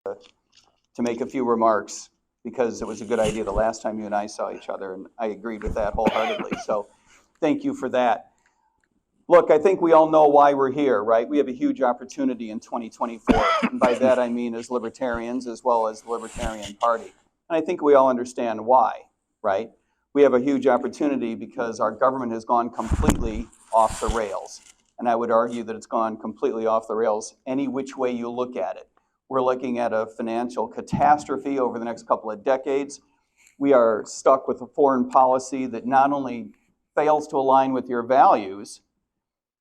to make a few remarks because it was a good idea the last time you and I saw each other, and I agreed with that wholeheartedly. So thank you for that. Look, I think we all know why we're here, right? We have a huge opportunity in 2024. And by that I mean as libertarians as well as the Libertarian Party. And I think we all understand why, right? We have a huge opportunity because our government has gone completely off the rails. And I would argue that it's gone completely off the rails any which way you look at it. We're looking at a financial catastrophe over the next couple of decades. We are stuck with a foreign policy that not only fails to align with your values,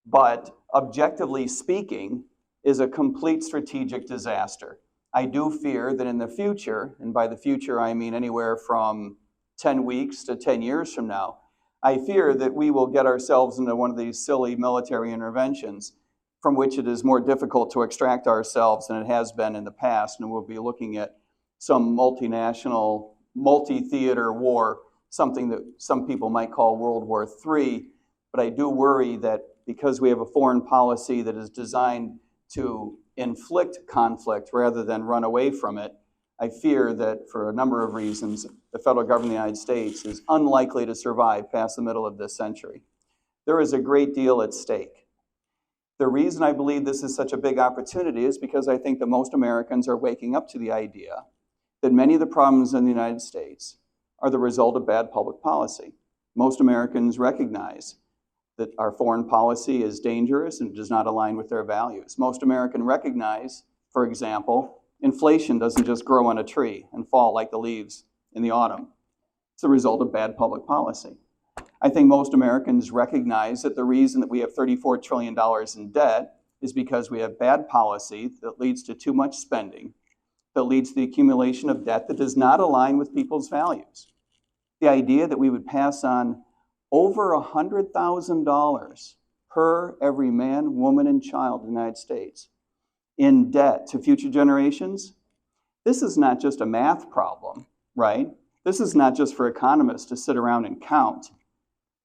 but objectively speaking, is a complete strategic disaster. I do fear that in the future, and by the future I mean anywhere from 10 weeks to 10 years from now, I fear that we will get ourselves into one of these silly military interventions from which it is more difficult to extract ourselves than it has been in the past, and we'll be looking at some multinational, multi-theater war, something that some people might call World War III. But I do worry that because we have a foreign policy that is designed to inflict conflict rather than run away from it, I fear that for a number of reasons, the federal government of the United States is unlikely to survive past the middle of this century. There is a great deal at stake. The reason I believe this is such a big opportunity is because I think that most Americans are waking up to the idea that many of the problems in the United States are the result of bad public policy. Most Americans recognize that our foreign policy is dangerous and does not align with their values. Most Americans recognize, for example, inflation doesn't just grow on a tree and fall like the leaves in the autumn. It's the result of bad public policy. I think most Americans recognize that the reason that we have $34 trillion in debt is because we have bad policy that leads to too much spending, that leads to the accumulation of debt that does not align with people's values. The idea that we would pass on over $100,000 per every man, woman, and child in the United States in debt to future generations, this is not just a math problem, right? This is not just for economists to sit around and count.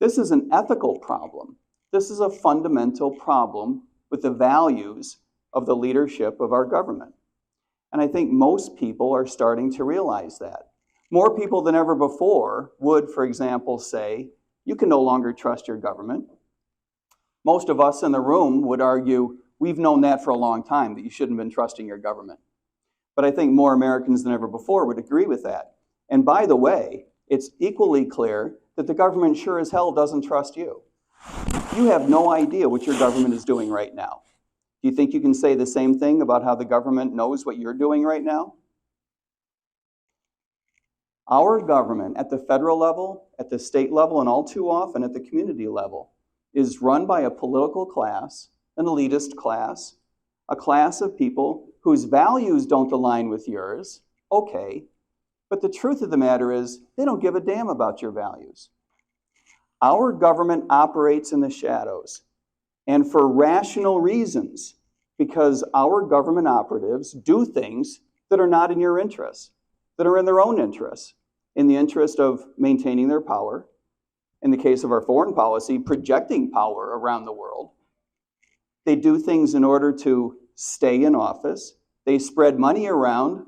This is an ethical problem. This is a fundamental problem with the values of the leadership of our government. And I think most people are starting to realize that. More people than ever before would, for example, say, you can no longer trust your government. Most of us in the room would argue, we've known that for a long time, that you shouldn't have been trusting your government. But I think more Americans than ever before would agree with that. And by the way, it's equally clear that the government sure as hell doesn't trust you. You have no idea what your government is doing right now. Do you think you can say the same thing about how the government knows what you're doing right now? Our government at the federal level, at the state level, and all too often at the community level, is run by a political class, an elitist class, a class of people whose values don't align with yours, okay, but the truth of the matter is they don't give a damn about your values. Our government operates in the shadows, and for rational reasons, because our government operatives do things that are not in your interests, that are in their own interests, in the interest of maintaining their power, in the case of our foreign policy, projecting power around the world. They do things in order to stay in office. They spread money around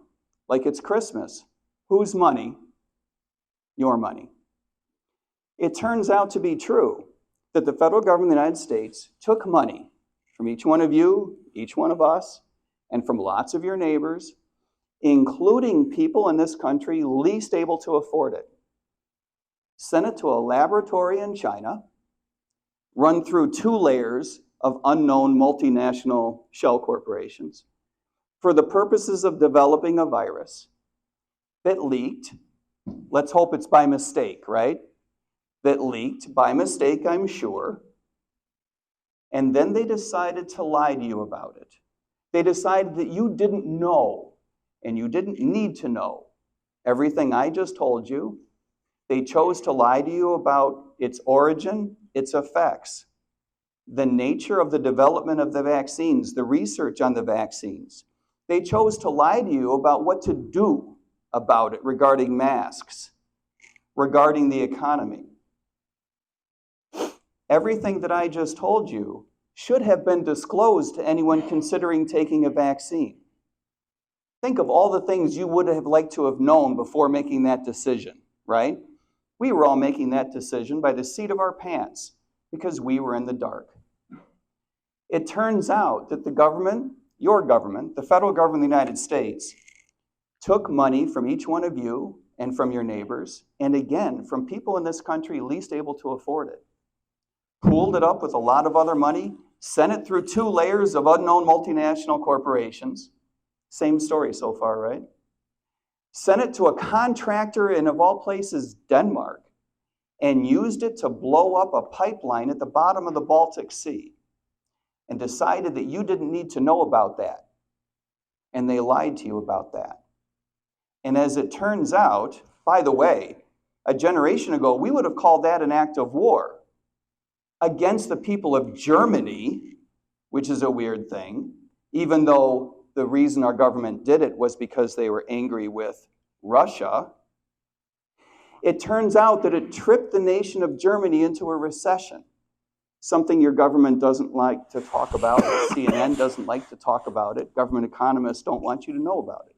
like it's Christmas. Whose money? Your money. It turns out to be true that the federal government of the United States took money from each one of you, each one of us, and from lots of your neighbors, including people in this country least able to afford it, sent it to a laboratory in China, run through 2 layers of unknown multinational shell corporations for the purposes of developing a virus that leaked. Let's hope it's by mistake, right? That leaked by mistake, I'm sure. And then they decided to lie to you about it. They decided that you didn't know, and you didn't need to know everything I just told you. They chose to lie to you about its origin, its effects, the nature of the development of the vaccines, the research on the vaccines. They chose to lie to you about what to do about it regarding masks, regarding the economy. Everything that I just told you should have been disclosed to anyone considering taking a vaccine. Think of all the things you would have liked to have known before making that decision, right? We were all making that decision by the seat of our pants because we were in the dark. It turns out that the government, your government, the federal government of the United States, took money from each one of you and from your neighbors, and again, from people in this country least able to afford it. Pooled it up with a lot of other money, sent it through 2 layers of unknown multinational corporations. Same story so far, right? Sent it to a contractor in, of all places, Denmark, and used it to blow up a pipeline at the bottom of the Baltic Sea, and decided that you didn't need to know about that. And they lied to you about that. And as it turns out, by the way, a generation ago, we would have called that an act of war against the people of Germany, which is a weird thing, even though the reason our government did it was because they were angry with Russia. It turns out that it tripped the nation of Germany into a recession, something your government doesn't like to talk about. CNN doesn't like to talk about it. Government economists don't want you to know about it.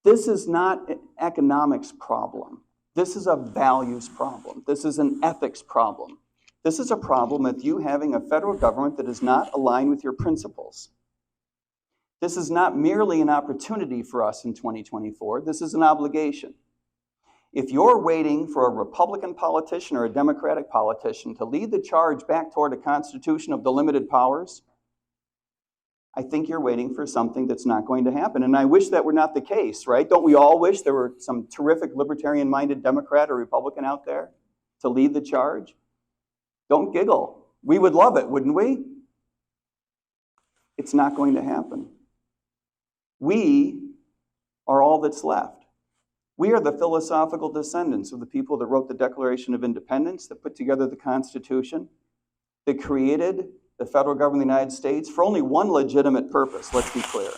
This is not an economics problem. This is a values problem. This is an ethics problem. This is a problem with you having a federal government that is not aligned with your principles. This is not merely an opportunity for us in 2024. This is an obligation. If you're waiting for a Republican politician or a Democratic politician to lead the charge back toward a constitution of the limited powers, I think you're waiting for something that's not going to happen. And I wish that were not the case, right? Don't we all wish there were some terrific libertarian-minded Democrat or Republican out there to lead the charge? Don't giggle. We would love it, wouldn't we? It's not going to happen. We are all that's left. We are the philosophical descendants of the people that wrote the Declaration of Independence, that put together the Constitution, that created the federal government of the United States for only one legitimate purpose, let's be clear: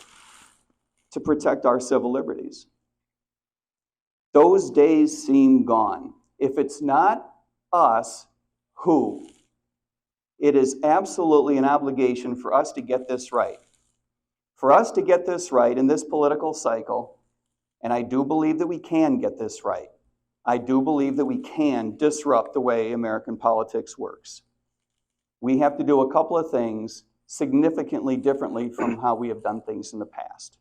to protect our civil liberties. Those days seem gone. If it's not us, who? It is absolutely an obligation for us to get this right. For us to get this right in this political cycle, and I do believe that we can get this right. I do believe that we can disrupt the way American politics works. We have to do a couple of things significantly differently from how we have done things in the past.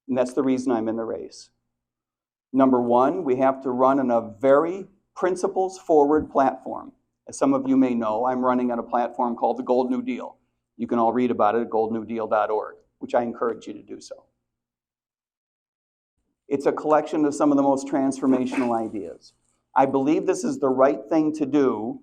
And that's the reason I'm in the race. Number one, we have to run on a very principles-forward platform. As some of you may know, I'm running on a platform called the Gold New Deal. You can all read about it at goldnewdeal.org, which I encourage you to do so. It's a collection of some of the most transformational ideas. I believe this is the right thing to do,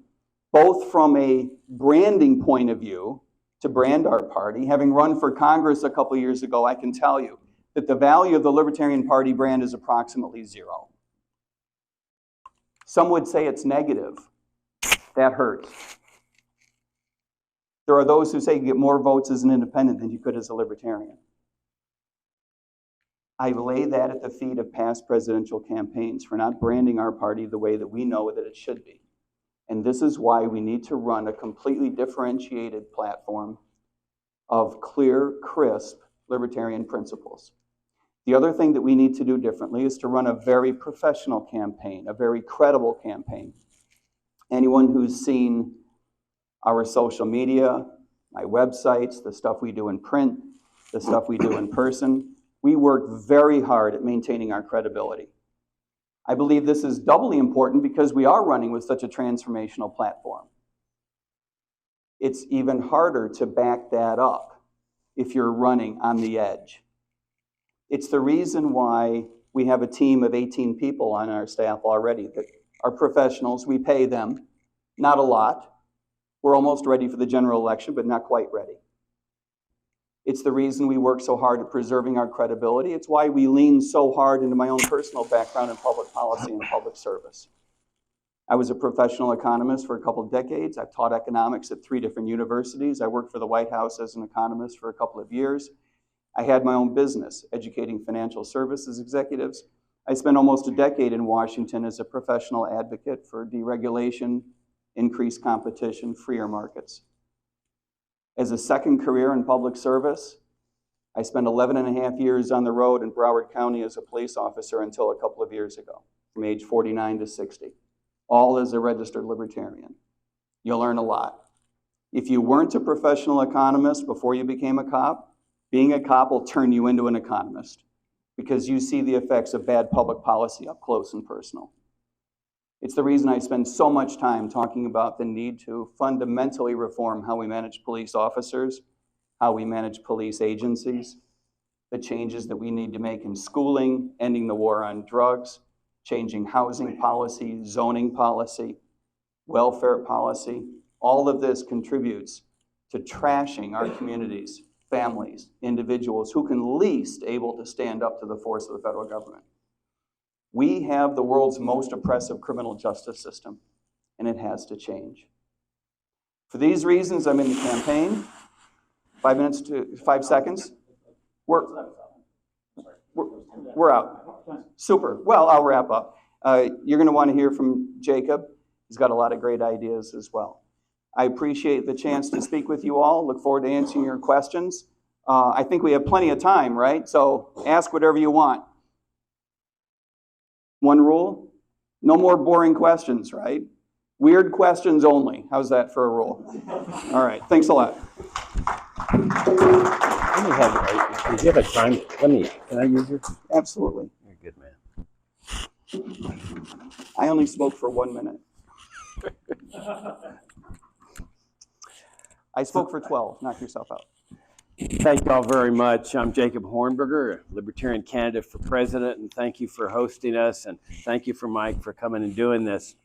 both from a branding point of view, to brand our party. Having run for Congress a couple years ago, I can tell you that the value of the Libertarian Party brand is approximately 0. Some would say it's negative. That hurts. There are those who say you get more votes as an independent than you could as a libertarian. I lay that at the feet of past presidential campaigns for not branding our party the way that we know that it should be. And this is why we need to run a completely differentiated platform of clear, crisp libertarian principles. The other thing that we need to do differently is to run a very professional campaign, a very credible campaign. Anyone who's seen our social media, my websites, the stuff we do in print, the stuff we do in person, we work very hard at maintaining our credibility. I believe this is doubly important because we are running with such a transformational platform. It's even harder to back that up if you're running on the edge. It's the reason why we have a team of 18 people on our staff already that are professionals. We pay them, not a lot. We're almost ready for the general election, but not quite ready. It's the reason we work so hard at preserving our credibility. It's why we lean so hard into my own personal background in public policy and public service. I was a professional economist for a couple of decades. I've taught economics at 3 different universities. I worked for the White House as an economist for a couple of years. I had my own business, educating financial services executives. I spent almost a decade in Washington as a professional advocate for deregulation, increased competition, freer markets. As a second career in public service, I spent 11 and a half years on the road in Broward County as a police officer until a couple of years ago, from age 49 to 60, all as a registered libertarian. You'll learn a lot. If you weren't a professional economist before you became a cop, being a cop will turn you into an economist because you see the effects of bad public policy up close and personal. It's the reason I spend so much time talking about the need to fundamentally reform how we manage police officers, how we manage police agencies, the changes that we need to make in schooling, ending the war on drugs, changing housing policy, zoning policy, welfare policy. All of this contributes to trashing our communities, families, individuals who can least able to stand up to the force of the federal government. We have the world's most oppressive criminal justice system, and it has to change. For these reasons, I'm in the campaign. 5 minutes to 5 seconds. We're out. Super. Well, I'll wrap up. You're going to want to hear from Jacob. He's got a lot of great ideas as well. I appreciate the chance to speak with you all. Look forward to answering your questions. I think we have plenty of time, right? So ask whatever you want. One rule, no more boring questions, right? Weird questions only. How's that for a rule? All right, thanks a lot. Let me have, do you have a time? Can I use yours? Absolutely. You're a good man. I only spoke for 1 minute. I spoke for 12. Knock yourself out. Thank you all very much. I'm Jacob Hornberger, a Libertarian candidate for president, and thank you for hosting us, and thank you for Mike for coming and doing this.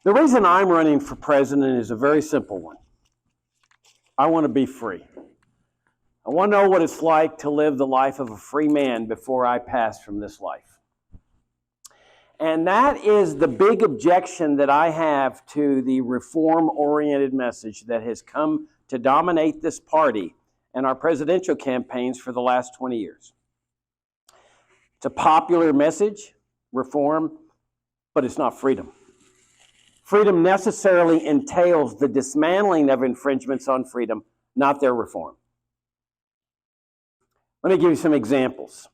The reason I'm running for president is a very simple one. I want to be free. I want to know what it's like to live the life of a free man before I pass from this life. And that is the big objection that I have to the reform-oriented message that has come to dominate this party and our presidential campaigns for the last 20 years. It's a popular message, reform, but it's not freedom. Freedom necessarily entails the dismantling of infringements on freedom, not their reform. Let me give you some examples.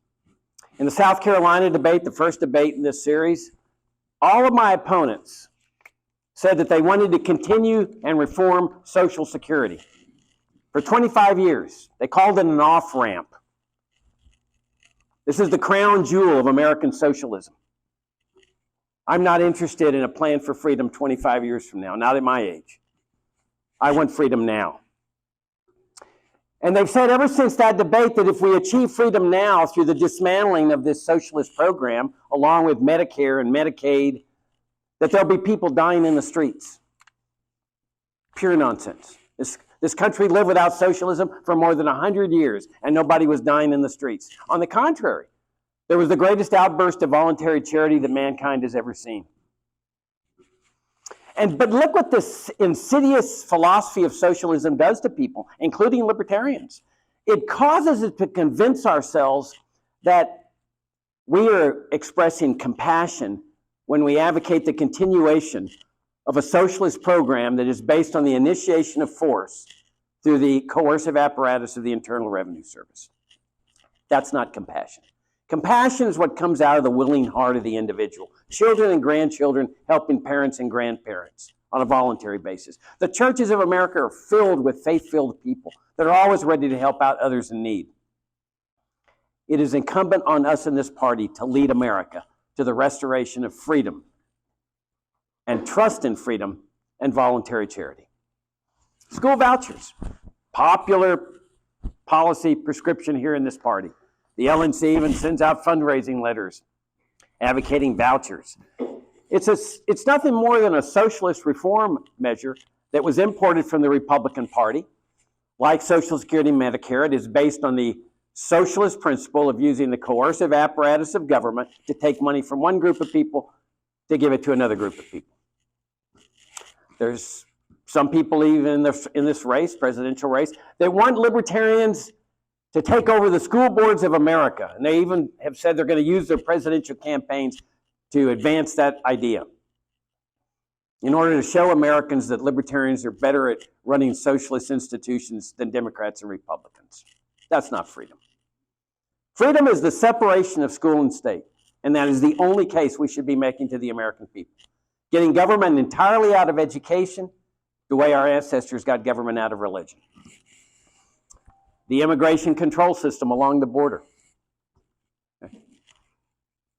In the South Carolina debate, the first debate in this series, all of my opponents said that they wanted to continue and reform Social Security. For 25 years, they called it an off-ramp. This is the crown jewel of American socialism. I'm not interested in a plan for freedom 25 years from now, not at my age. I want freedom now. And they've said ever since that debate that if we achieve freedom now through the dismantling of this socialist program, along with Medicare and Medicaid, that there'll be people dying in the streets. Pure nonsense. This country lived without socialism for more than 100 years, and nobody was dying in the streets. On the contrary, there was the greatest outburst of voluntary charity that mankind has ever seen. But look what this insidious philosophy of socialism does to people, including libertarians. It causes us to convince ourselves that we are expressing compassion when we advocate the continuation of a socialist program that is based on the initiation of force through the coercive apparatus of the Internal Revenue Service. That's not compassion. Compassion is what comes out of the willing heart of the individual. Children and grandchildren helping parents and grandparents on a voluntary basis. The churches of America are filled with faith-filled people that are always ready to help out others in need. It is incumbent on us in this party to lead America to the restoration of freedom and trust in freedom and voluntary charity. School vouchers, popular policy prescription here in this party. The LNC even sends out fundraising letters advocating vouchers. It's nothing more than a socialist reform measure that was imported from the Republican Party. Like Social Security and Medicare, it is based on the socialist principle of using the coercive apparatus of government to take money from one group of people to give it to another group of people. There's some people even in this race, presidential race, that want libertarians to take over the school boards of America. And they even have said they're going to use their presidential campaigns to advance that idea in order to show Americans that libertarians are better at running socialist institutions than Democrats and Republicans. That's not freedom. Freedom is the separation of school and state, and that is the only case we should be making to the American people. Getting government entirely out of education, the way our ancestors got government out of religion. The immigration control system along the border.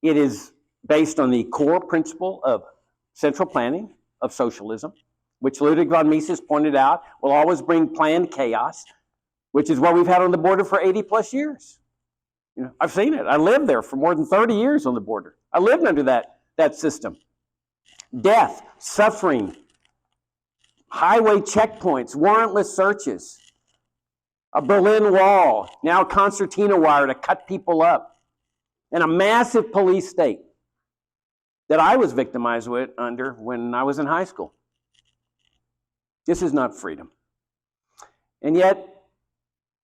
It is based on the core principle of central planning, of socialism, which Ludwig von Mises pointed out will always bring planned chaos, which is what we've had on the border for 80 plus years. You know, I've seen it. I lived there for more than 30 years on the border. I lived under that system. Death, suffering, highway checkpoints, warrantless searches, a Berlin Wall, now concertina wire to cut people up, and a massive police state that I was victimized under when I was in high school. This is not freedom. And yet,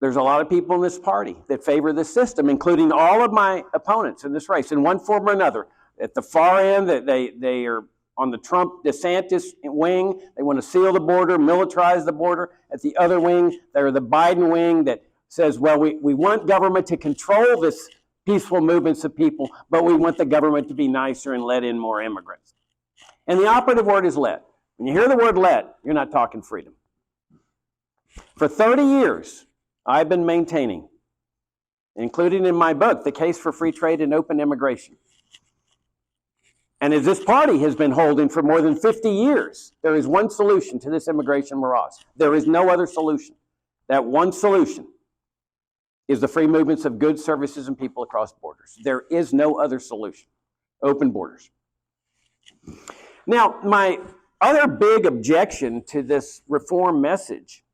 there's a lot of people in this party that favor this system, including all of my opponents in this race, in one form or another. At the far end, they are on the Trump-DeSantis wing. They want to seal the border, militarize the border. At the other wing, they're the Biden wing that says, well, we want government to control this peaceful movements of people, but we want the government to be nicer and let in more immigrants. And the operative word is let. When you hear the word let, you're not talking freedom. For 30 years, I've been maintaining, including in my book, the case for free trade and open immigration. And as this party has been holding for more than 50 years, there is one solution to this immigration morass. There is no other solution. That one solution is the free movements of goods, services, and people across borders. There is no other solution. Open borders. Now, my other big objection to this reform message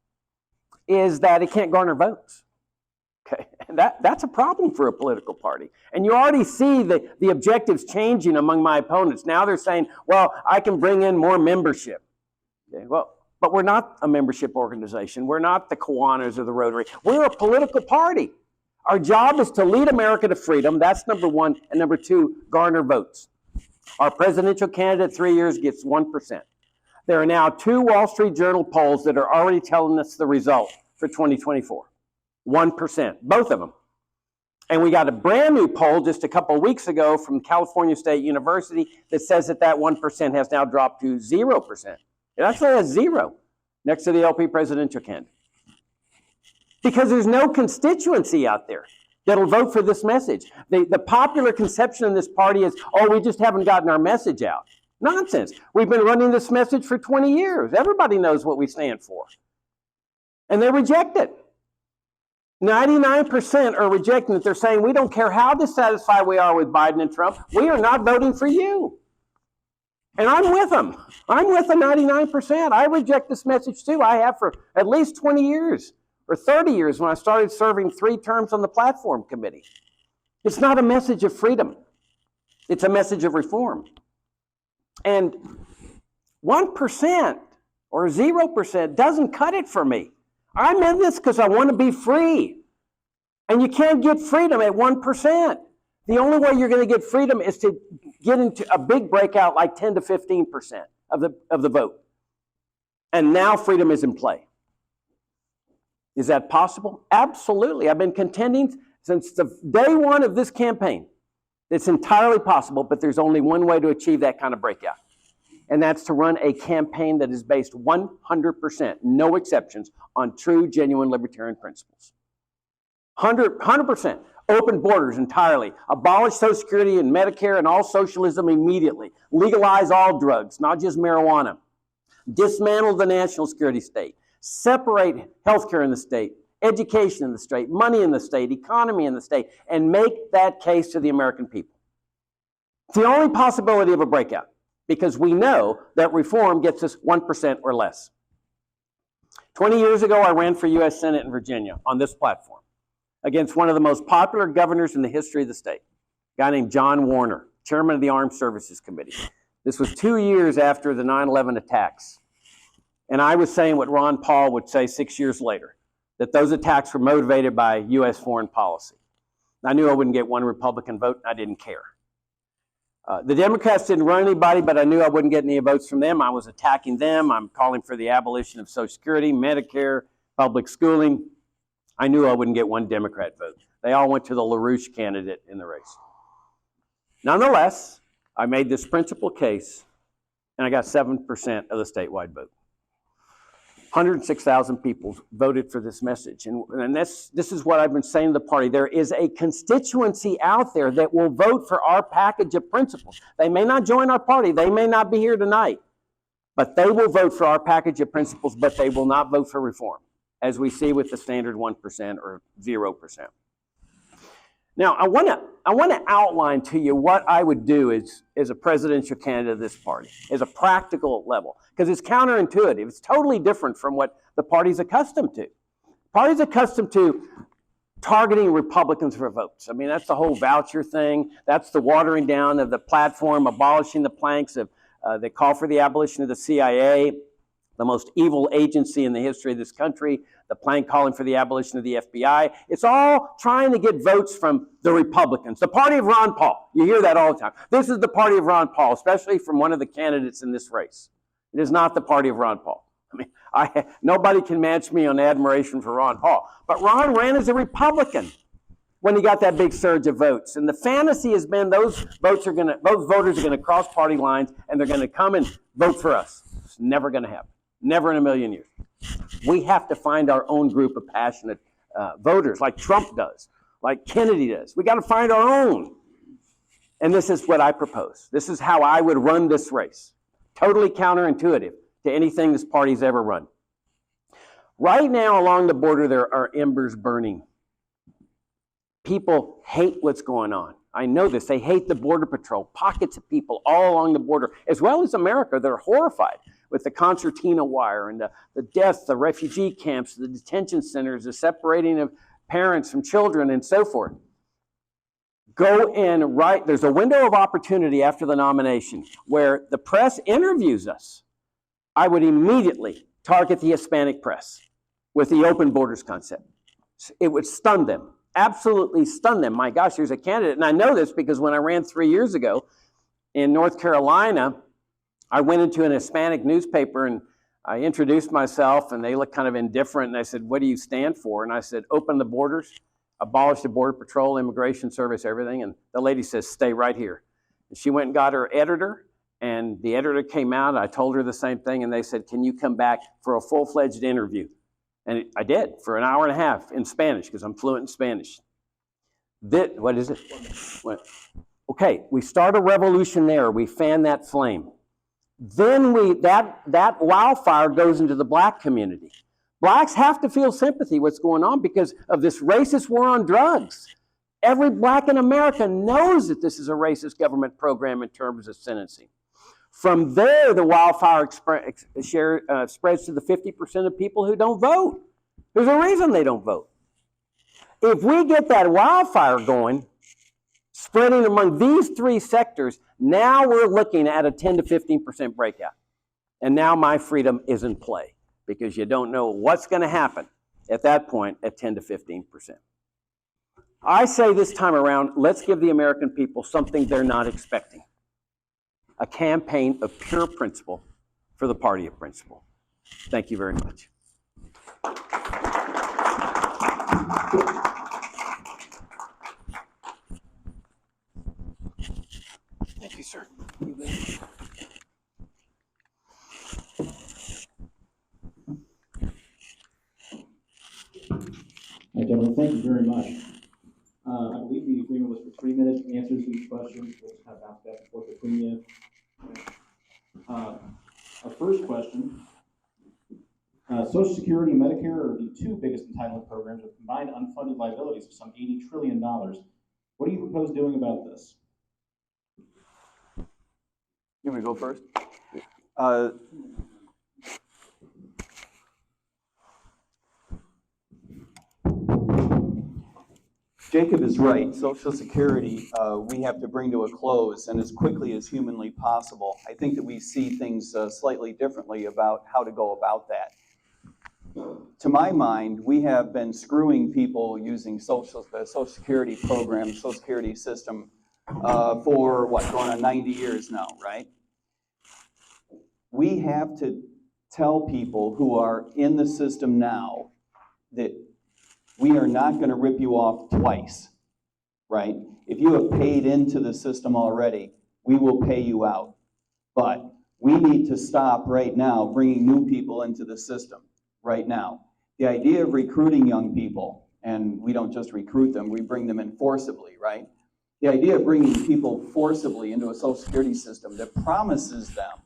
is that it can't garner votes. Okay, and that's a problem for a political party. And you already see the objectives changing among my opponents. Now they're saying, well, I can bring in more membership. Okay, well, but we're not a membership organization. We're not the Kiwanis or the Rotary. We're a political party. Our job is to lead America to freedom. That's number one. And number two, garner votes. Our presidential candidate, 3 years, gets 1%. There are now 2 Wall Street Journal polls that are already telling us the result for 2024. 1%, both of them. And we got a brand new poll just a couple of weeks ago from California State University that says that 1% has now dropped to 0%. It actually has 0 next to the LP presidential candidate. Because there's no constituency out there that'll vote for this message. The popular conception in this party is, oh, we just haven't gotten our message out. Nonsense. We've been running this message for 20 years. Everybody knows what we stand for. And they reject it. 99% are rejecting it. They're saying, we don't care how dissatisfied we are with Biden and Trump. We are not voting for you. And I'm with them. I'm with the 99%. I reject this message too. I have for at least 20 years or 30 years when I started serving 3 terms on the platform committee. It's not a message of freedom. It's a message of reform. And 1% or 0% doesn't cut it for me. I'm in this because I want to be free. And you can't get freedom at 1%. The only way you're going to get freedom is to get into a big breakout like 10 to 15% of the vote. And now freedom is in play. Is that possible? Absolutely. I've been contending since the day one of this campaign. It's entirely possible, but there's only one way to achieve that kind of breakout. And that's to run a campaign that is based 100%, no exceptions, on true, genuine libertarian principles. 100%. Open borders entirely. Abolish Social Security and Medicare and all socialism immediately. Legalize all drugs, not just marijuana. Dismantle the national security state. Separate healthcare in the state, education in the state, money in the state, economy in the state, and make that case to the American people. It's the only possibility of a breakout, because we know that reform gets us 1% or less. 20 years ago, I ran for U.S. Senate in Virginia on this platform against one of the most popular governors in the history of the state, a guy named John Warner, chairman of the Armed Services Committee. This was 2 years after the 9/11 attacks. And I was saying what Ron Paul would say 6 years later, that those attacks were motivated by U.S. foreign policy. I knew I wouldn't get one Republican vote, and I didn't care. The Democrats didn't run anybody, but I knew I wouldn't get any votes from them. I was attacking them. I'm calling for the abolition of Social Security, Medicare, public schooling. I knew I wouldn't get one Democrat vote. They all went to the LaRouche candidate in the race. Nonetheless, I made this principal case, and I got 7% of the statewide vote. 106,000 people voted for this message. And this is what I've been saying to the party. There is a constituency out there that will vote for our package of principles. They may not join our party. They may not be here tonight. But they will vote for our package of principles, but they will not vote for reform, as we see with the standard 1% or 0%. Now, I want to outline to you what I would do as a presidential candidate of this party, as a practical level, because it's counterintuitive. It's totally different from what the party's accustomed to. The party's accustomed to targeting Republicans for votes. I mean, that's the whole voucher thing. That's the watering down of the platform, abolishing the planks of, they call for the abolition of the CIA, the most evil agency in the history of this country, the plank calling for the abolition of the FBI. It's all trying to get votes from the Republicans, the party of Ron Paul. You hear that all the time. This is the party of Ron Paul, especially from one of the candidates in this race. It is not the party of Ron Paul. I mean, nobody can match me on admiration for Ron Paul. But Ron ran as a Republican when he got that big surge of votes. And the fantasy has been those voters are going to cross party lines and they're going to come and vote for us. It's never going to happen. Never in a million years. We have to find our own group of passionate voters, like Trump does, like Kennedy does. We got to find our own. And this is what I propose. This is how I would run this race. Totally counterintuitive to anything this party's ever run. Right now along the border, there are embers burning. People hate what's going on. I know this. They hate the Border Patrol. Pockets of people all along the border, as well as America, that are horrified with the concertina wire and the deaths, the refugee camps, the detention centers, the separating of parents from children, and so forth. Go and write. There's a window of opportunity after the nomination where the press interviews us. I would immediately target the Hispanic press with the open borders concept. It would stun them. Absolutely stun them. My gosh, here's a candidate. And I know this because when I ran 3 years ago in North Carolina, I went into an Hispanic newspaper and I introduced myself and they looked kind of indifferent. And I said, what do you stand for? And I said, open the borders, abolish the Border Patrol, Immigration Service, everything. And the lady says, stay right here. And she went and got her editor. And the editor came out. I told her the same thing. And they said, can you come back for a full-fledged interview? And I did for an hour and a half in Spanish because I'm fluent in Spanish. What is it? What? Okay, we start a revolution there. We fan that flame. Then that wildfire goes into the black community. Blacks have to feel sympathy what's going on because of this racist war on drugs. Every black in America knows that this is a racist government program in terms of sentencing. From there, the wildfire spreads to the 50% of people who don't vote. There's a reason they don't vote. If we get that wildfire going, spreading among these three sectors, now we're looking at a 10 to 15% breakout. And now my freedom is in play because you don't know what's going to happen at that point at 10 to 15%. I say this time around, let's give the American people something they're not expecting. A campaign of pure principle for the party of principle. Thank you very much. Thank you, sir. Hi, gentlemen. Thank you very much. I believe the agreement was for 3 minutes answers to each question. We'll just kind of bounce back and forth between you. Our first question, Social Security and Medicare are the two biggest entitlement programs with combined unfunded liabilities of some $80 trillion. What do you propose doing about this? You want me to go first? Jacob is right. Social Security, we have to bring to a close and as quickly as humanly possible. I think that we see things slightly differently about how to go about that. To my mind, we have been screwing people using the Social Security program, Social Security system for what, going on 90 years now, right? We have to tell people who are in the system now that we are not going to rip you off twice, right? If you have paid into the system already, we will pay you out. But we need to stop right now bringing new people into the system right now. The idea of recruiting young people, and we don't just recruit them, we bring them in forcibly, right? The idea of bringing people forcibly into a Social Security system that promises them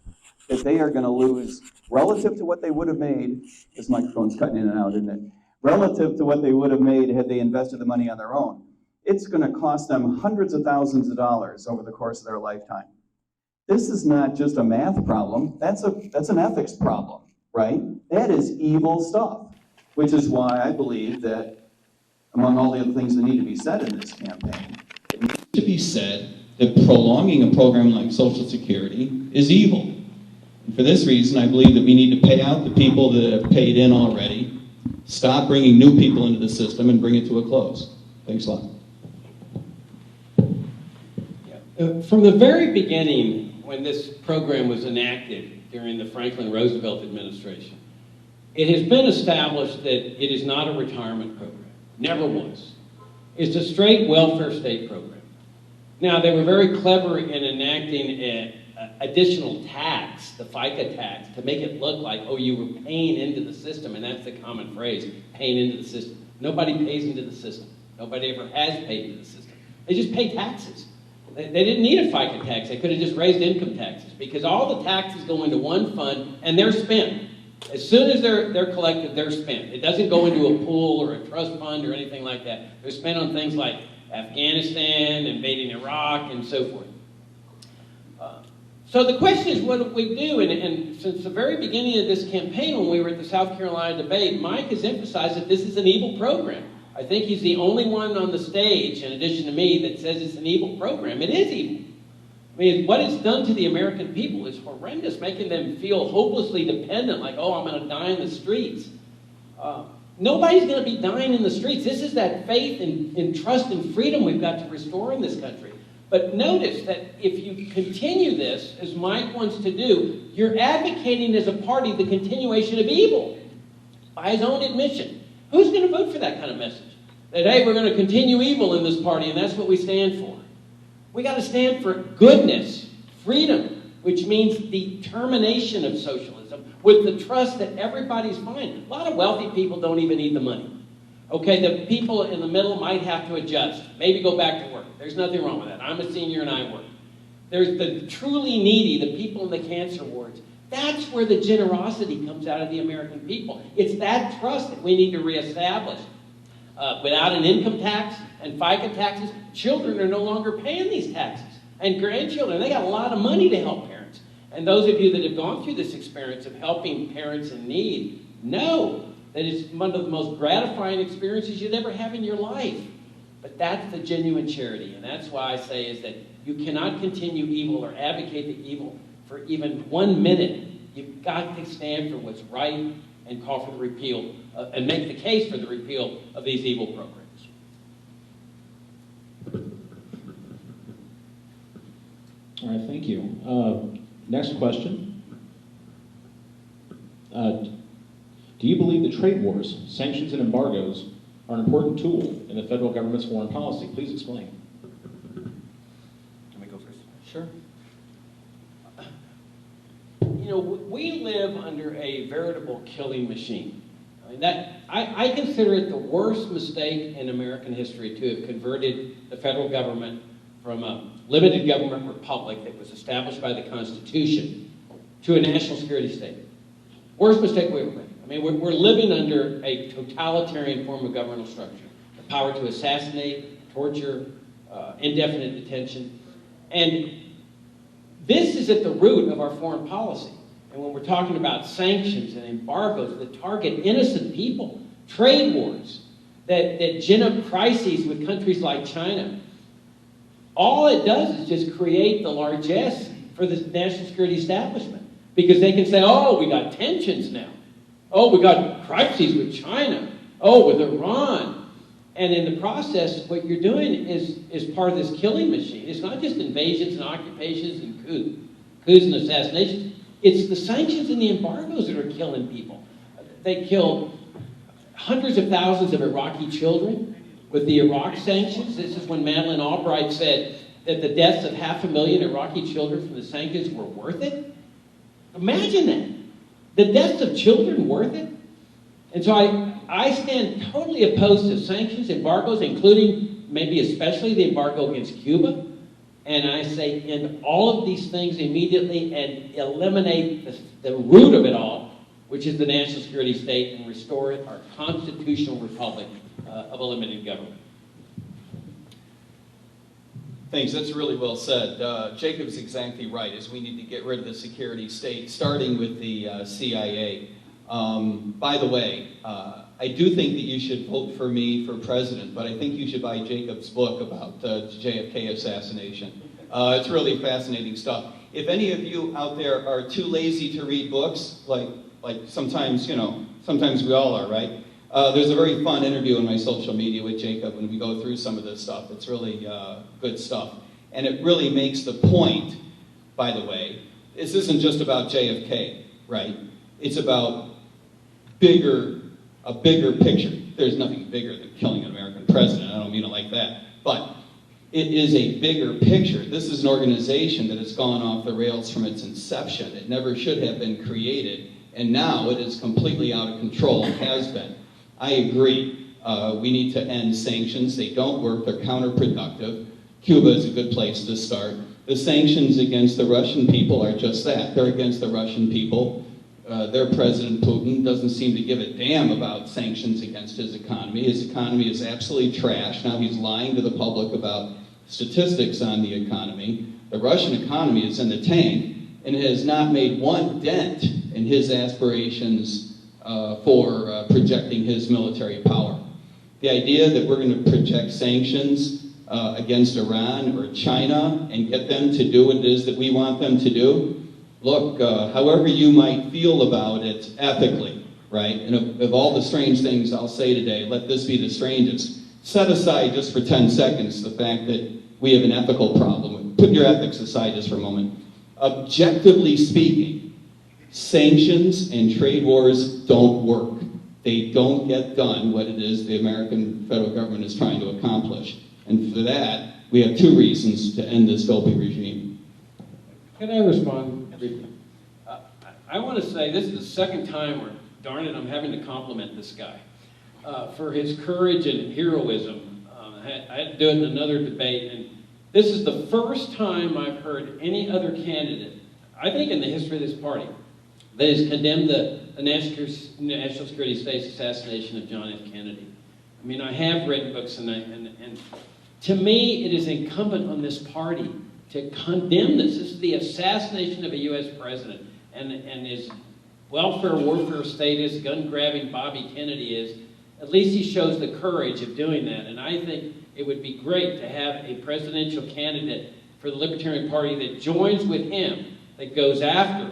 that they are going to lose relative to what they would have made, this microphone's cutting in and out, isn't it? Relative to what they would have made had they invested the money on their own, it's going to cost them hundreds of thousands of dollars over the course of their lifetime. This is not just a math problem, that's an ethics problem, right? That is evil stuff, which is why I believe that among all the other things that need to be said in this campaign, it needs to be said that prolonging a program like Social Security is evil. And for this reason, I believe that we need to pay out the people that have paid in already, stop bringing new people into the system, and bring it to a close. Thanks a lot. From the very beginning, when this program was enacted during the Franklin Roosevelt administration, it has been established that it is not a retirement program. Never was. It's a straight welfare state program. Now, they were very clever in enacting an additional tax, the FICA tax, to make it look like, oh, you were paying into the system, and that's the common phrase, paying into the system. Nobody pays into the system. Nobody ever has paid into the system. They just pay taxes. They didn't need a FICA tax. They could have just raised income taxes, because all the taxes go into one fund, and they're spent. As soon as they're collected, they're spent. It doesn't go into a pool or a trust fund or anything like that. They're spent on things like Afghanistan, invading Iraq, and so forth. So the question is, what do we do? And since the very beginning of this campaign, when we were at the South Carolina debate, Mike has emphasized that this is an evil program. I think he's the only one on the stage, in addition to me, that says it's an evil program. It is evil. I mean, what it's done to the American people is horrendous, making them feel hopelessly dependent, like, oh, I'm going to die in the streets. Nobody's going to be dying in the streets. This is that faith and trust and freedom we've got to restore in this country. But notice that if you continue this, as Mike wants to do, you're advocating as a party the continuation of evil, by his own admission. Who's going to vote for that kind of message? That, hey, we're going to continue evil in this party, and that's what we stand for. We got to stand for goodness, freedom, which means the termination of socialism with the trust that everybody's fine. A lot of wealthy people don't even need the money. Okay, the people in the middle might have to adjust, maybe go back to work. There's nothing wrong with that. I'm a senior and I work. There's the truly needy, the people in the cancer wards. That's where the generosity comes out of the American people. It's that trust that we need to reestablish. Without an income tax and FICA taxes, children are no longer paying these taxes. And grandchildren, they got a lot of money to help parents. And those of you that have gone through this experience of helping parents in need know that it's one of the most gratifying experiences you'd ever have in your life. But that's the genuine charity. And that's why I say is that you cannot continue evil or advocate the evil for even 1 minute. You've got to stand for what's right and call for the repeal, and make the case for the repeal of these evil programs. All right, thank you. Next question. Do you believe that trade wars, sanctions, and embargoes are an important tool in the federal government's foreign policy? Please explain. Can we go first? Sure. You know, we live under a veritable killing machine. I mean, I consider it the worst mistake in American history to have converted the federal government from a limited government republic that was established by the Constitution to a national security state. Worst mistake we ever made. I mean, we're living under a totalitarian form of governmental structure. The power to assassinate, torture, indefinite detention. And this is at the root of our foreign policy. And when we're talking about sanctions and embargoes that target innocent people, trade wars, that gin up crises with countries like China, all it does is just create the largesse for the national security establishment. Because they can say, oh, we got tensions now. Oh, we got crises with China. Oh, with Iran. And in the process, what you're doing is part of this killing machine. It's not just invasions and occupations and coups and assassinations. It's the sanctions and the embargoes that are killing people. They killed hundreds of thousands of Iraqi children with the Iraq sanctions. This is when Madeleine Albright said that the deaths of 500,000 Iraqi children from the sanctions were worth it. Imagine that. The deaths of children worth it? And so I stand totally opposed to sanctions, embargoes, including maybe especially the embargo against Cuba. And I say end all of these things immediately and eliminate the root of it all, which is the national security state, and restore it our constitutional republic of a limited government. Thanks, that's really well said. Jacob's exactly right, is we need to get rid of the security state, starting with the CIA. By the way, I do think that you should vote for me for president, but I think you should buy Jacob's book about the JFK assassination. It's really fascinating stuff. If any of you out there are too lazy to read books, like sometimes, sometimes we all are, right? There's a very fun interview on my social media with Jacob when we go through some of this stuff. It's really good stuff. And it really makes the point, by the way, this isn't just about JFK, right? It's about a bigger picture. There's nothing bigger than killing an American president. I don't mean it like that. But it is a bigger picture. This is an organization that has gone off the rails from its inception. It never should have been created. And now it is completely out of control, has been. I agree. We need to end sanctions. They don't work. They're counterproductive. Cuba is a good place to start. The sanctions against the Russian people are just that. They're against the Russian people. Their President Putin doesn't seem to give a damn about sanctions against his economy. His economy is absolutely trash. Now he's lying to the public about statistics on the economy. The Russian economy is in the tank and has not made one dent in his aspirations for projecting his military power. The idea that we're going to project sanctions against Iran or China and get them to do what it is that we want them to do, look, however you might feel about it ethically, right? And of all the strange things I'll say today, let this be the strangest. Set aside just for 10 seconds the fact that we have an ethical problem. Put your ethics aside just for a moment. Objectively speaking, sanctions and trade wars don't work. They don't get done what it is the American federal government is trying to accomplish. And for that, we have two reasons to end this dopey regime. Can I respond briefly? I want to say this is the second time where, darn it, I'm having to compliment this guy for his courage and heroism. I had to do it in another debate, and this is the first time I've heard any other candidate, I think in the history of this party, that has condemned the national security state's assassination of John F. Kennedy. I mean, I have written books, and to me, it is incumbent on this party to condemn this. This is the assassination of a U.S. president, and as welfare warfare status, gun-grabbing Bobby Kennedy is, at least he shows the courage of doing that. And I think it would be great to have a presidential candidate for the Libertarian Party that joins with him, that goes after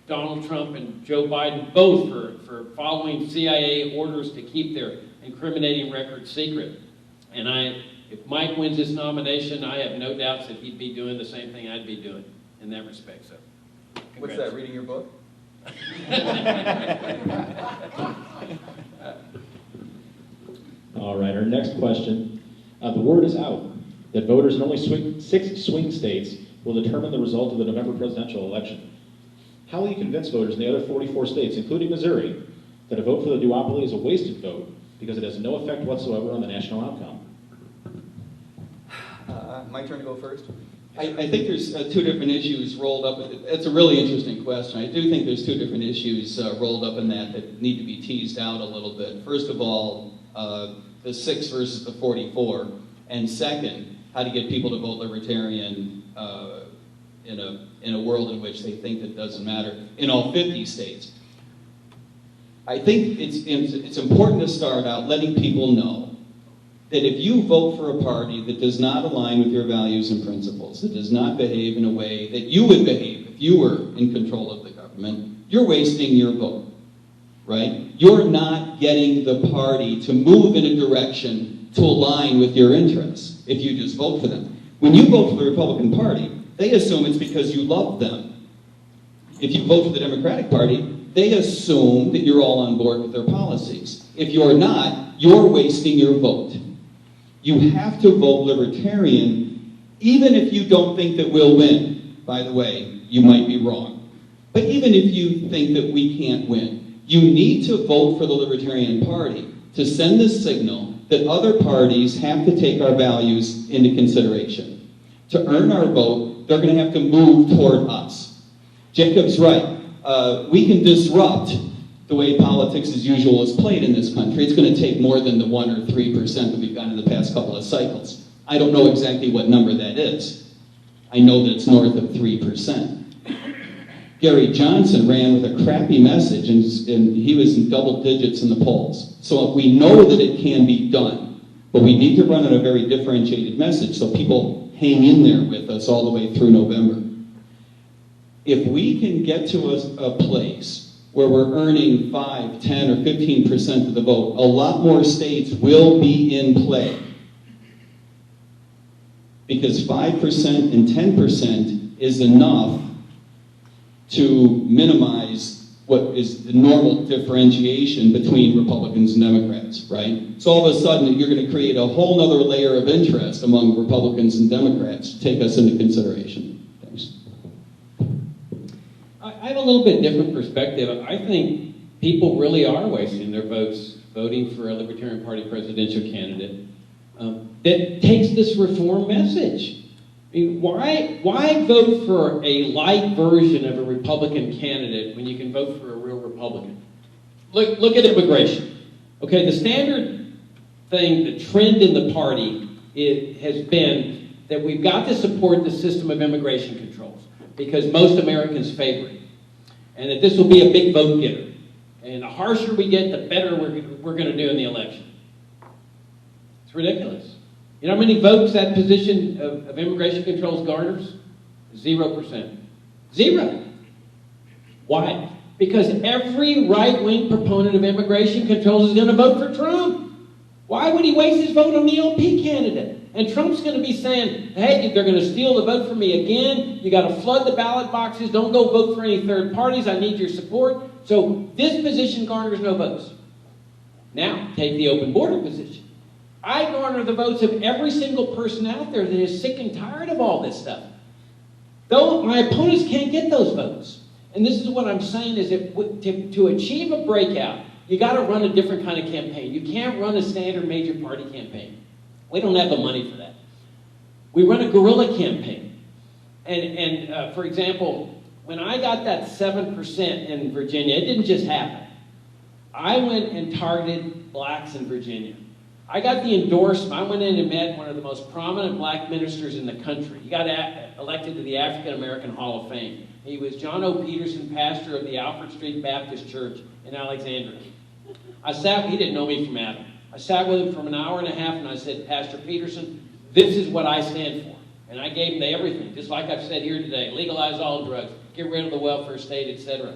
Donald Trump and Joe Biden, both for following CIA orders to keep their incriminating records secret. And if Mike wins this nomination, I have no doubts that he'd be doing the same thing I'd be doing in that respect. So, What's that, reading your book? All right, our next question. The word is out that voters in only 6 swing states will determine the result of the November presidential election. How will you convince voters in the other 44 states, including Missouri, that a vote for the duopoly is a wasted vote because it has no effect whatsoever on the national outcome? My turn to go first? I think there's two different issues rolled up. It's a really interesting question. I do think there's two different issues rolled up in that need to be teased out a little bit. First of all, the 6 versus the 44. And second, how to get people to vote Libertarian in a world in which they think that doesn't matter in all 50 states. I think it's important to start out letting people know that if you vote for a party that does not align with your values and principles, that does not behave in a way that you would behave if you were in control of the government, you're wasting your vote, right? You're not getting the party to move in a direction to align with your interests if you just vote for them. When you vote for the Republican Party, they assume it's because you love them. If you vote for the Democratic Party, they assume that you're all on board with their policies. If you're not, you're wasting your vote. You have to vote Libertarian, even if you don't think that we'll win. By the way, you might be wrong. But even if you think that we can't win, you need to vote for the Libertarian Party to send the signal that other parties have to take our values into consideration. To earn our vote, they're going to have to move toward us. Jacob's right. We can disrupt the way politics as usual is played in this country. It's going to take more than the 1 or 3% that we've gotten in the past couple of cycles. I don't know exactly what number that is. I know that it's north of 3%. Gary Johnson ran with a crappy message, and he was in double digits in the polls. So we know that it can be done, but we need to run on a very differentiated message so people hang in there with us all the way through November. If we can get to a place where we're earning 5, 10, or 15% of the vote, a lot more states will be in play. Because 5% and 10% is enough to minimize what is the normal differentiation between Republicans and Democrats, right? So all of a sudden, you're going to create a whole other layer of interest among Republicans and Democrats to take us into consideration. Thanks. I have a little bit different perspective. I think people really are wasting their votes voting for a Libertarian Party presidential candidate that takes this reform message. I mean, why vote for a light version of a Republican candidate when you can vote for a real Republican? Look at immigration. Okay, the standard thing, the trend in the party, it has been that we've got to support the system of immigration controls because most Americans favor it, and that this will be a big vote getter. And the harsher we get, the better we're going to do in the election. It's ridiculous. You know how many votes that position of immigration controls garners? 0%. 0. Why? Because every right-wing proponent of immigration controls is going to vote for Trump. Why would he waste his vote on the LP candidate? And Trump's going to be saying, hey, they're going to steal the vote from me again. You got to flood the ballot boxes. Don't go vote for any third parties. I need your support. So this position garners no votes. Now, take the open border position. I garner the votes of every single person out there that is sick and tired of all this stuff. Though my opponents can't get those votes. And this is what I'm saying is that to achieve a breakout, you got to run a different kind of campaign. You can't run a standard major party campaign. We don't have the money for that. We run a guerrilla campaign. And for example, when I got that 7% in Virginia, it didn't just happen. I went and targeted blacks in Virginia. I got the endorsement. I went in and met one of the most prominent black ministers in the country. He got elected to the African American Hall of Fame. He was John O. Peterson, pastor of the Alfred Street Baptist Church in Alexandria. He didn't know me from Adam. I sat with him for an hour and a half and I said, Pastor Peterson, this is what I stand for. And I gave him everything, just like I've said here today. Legalize all drugs, get rid of the welfare state, etc.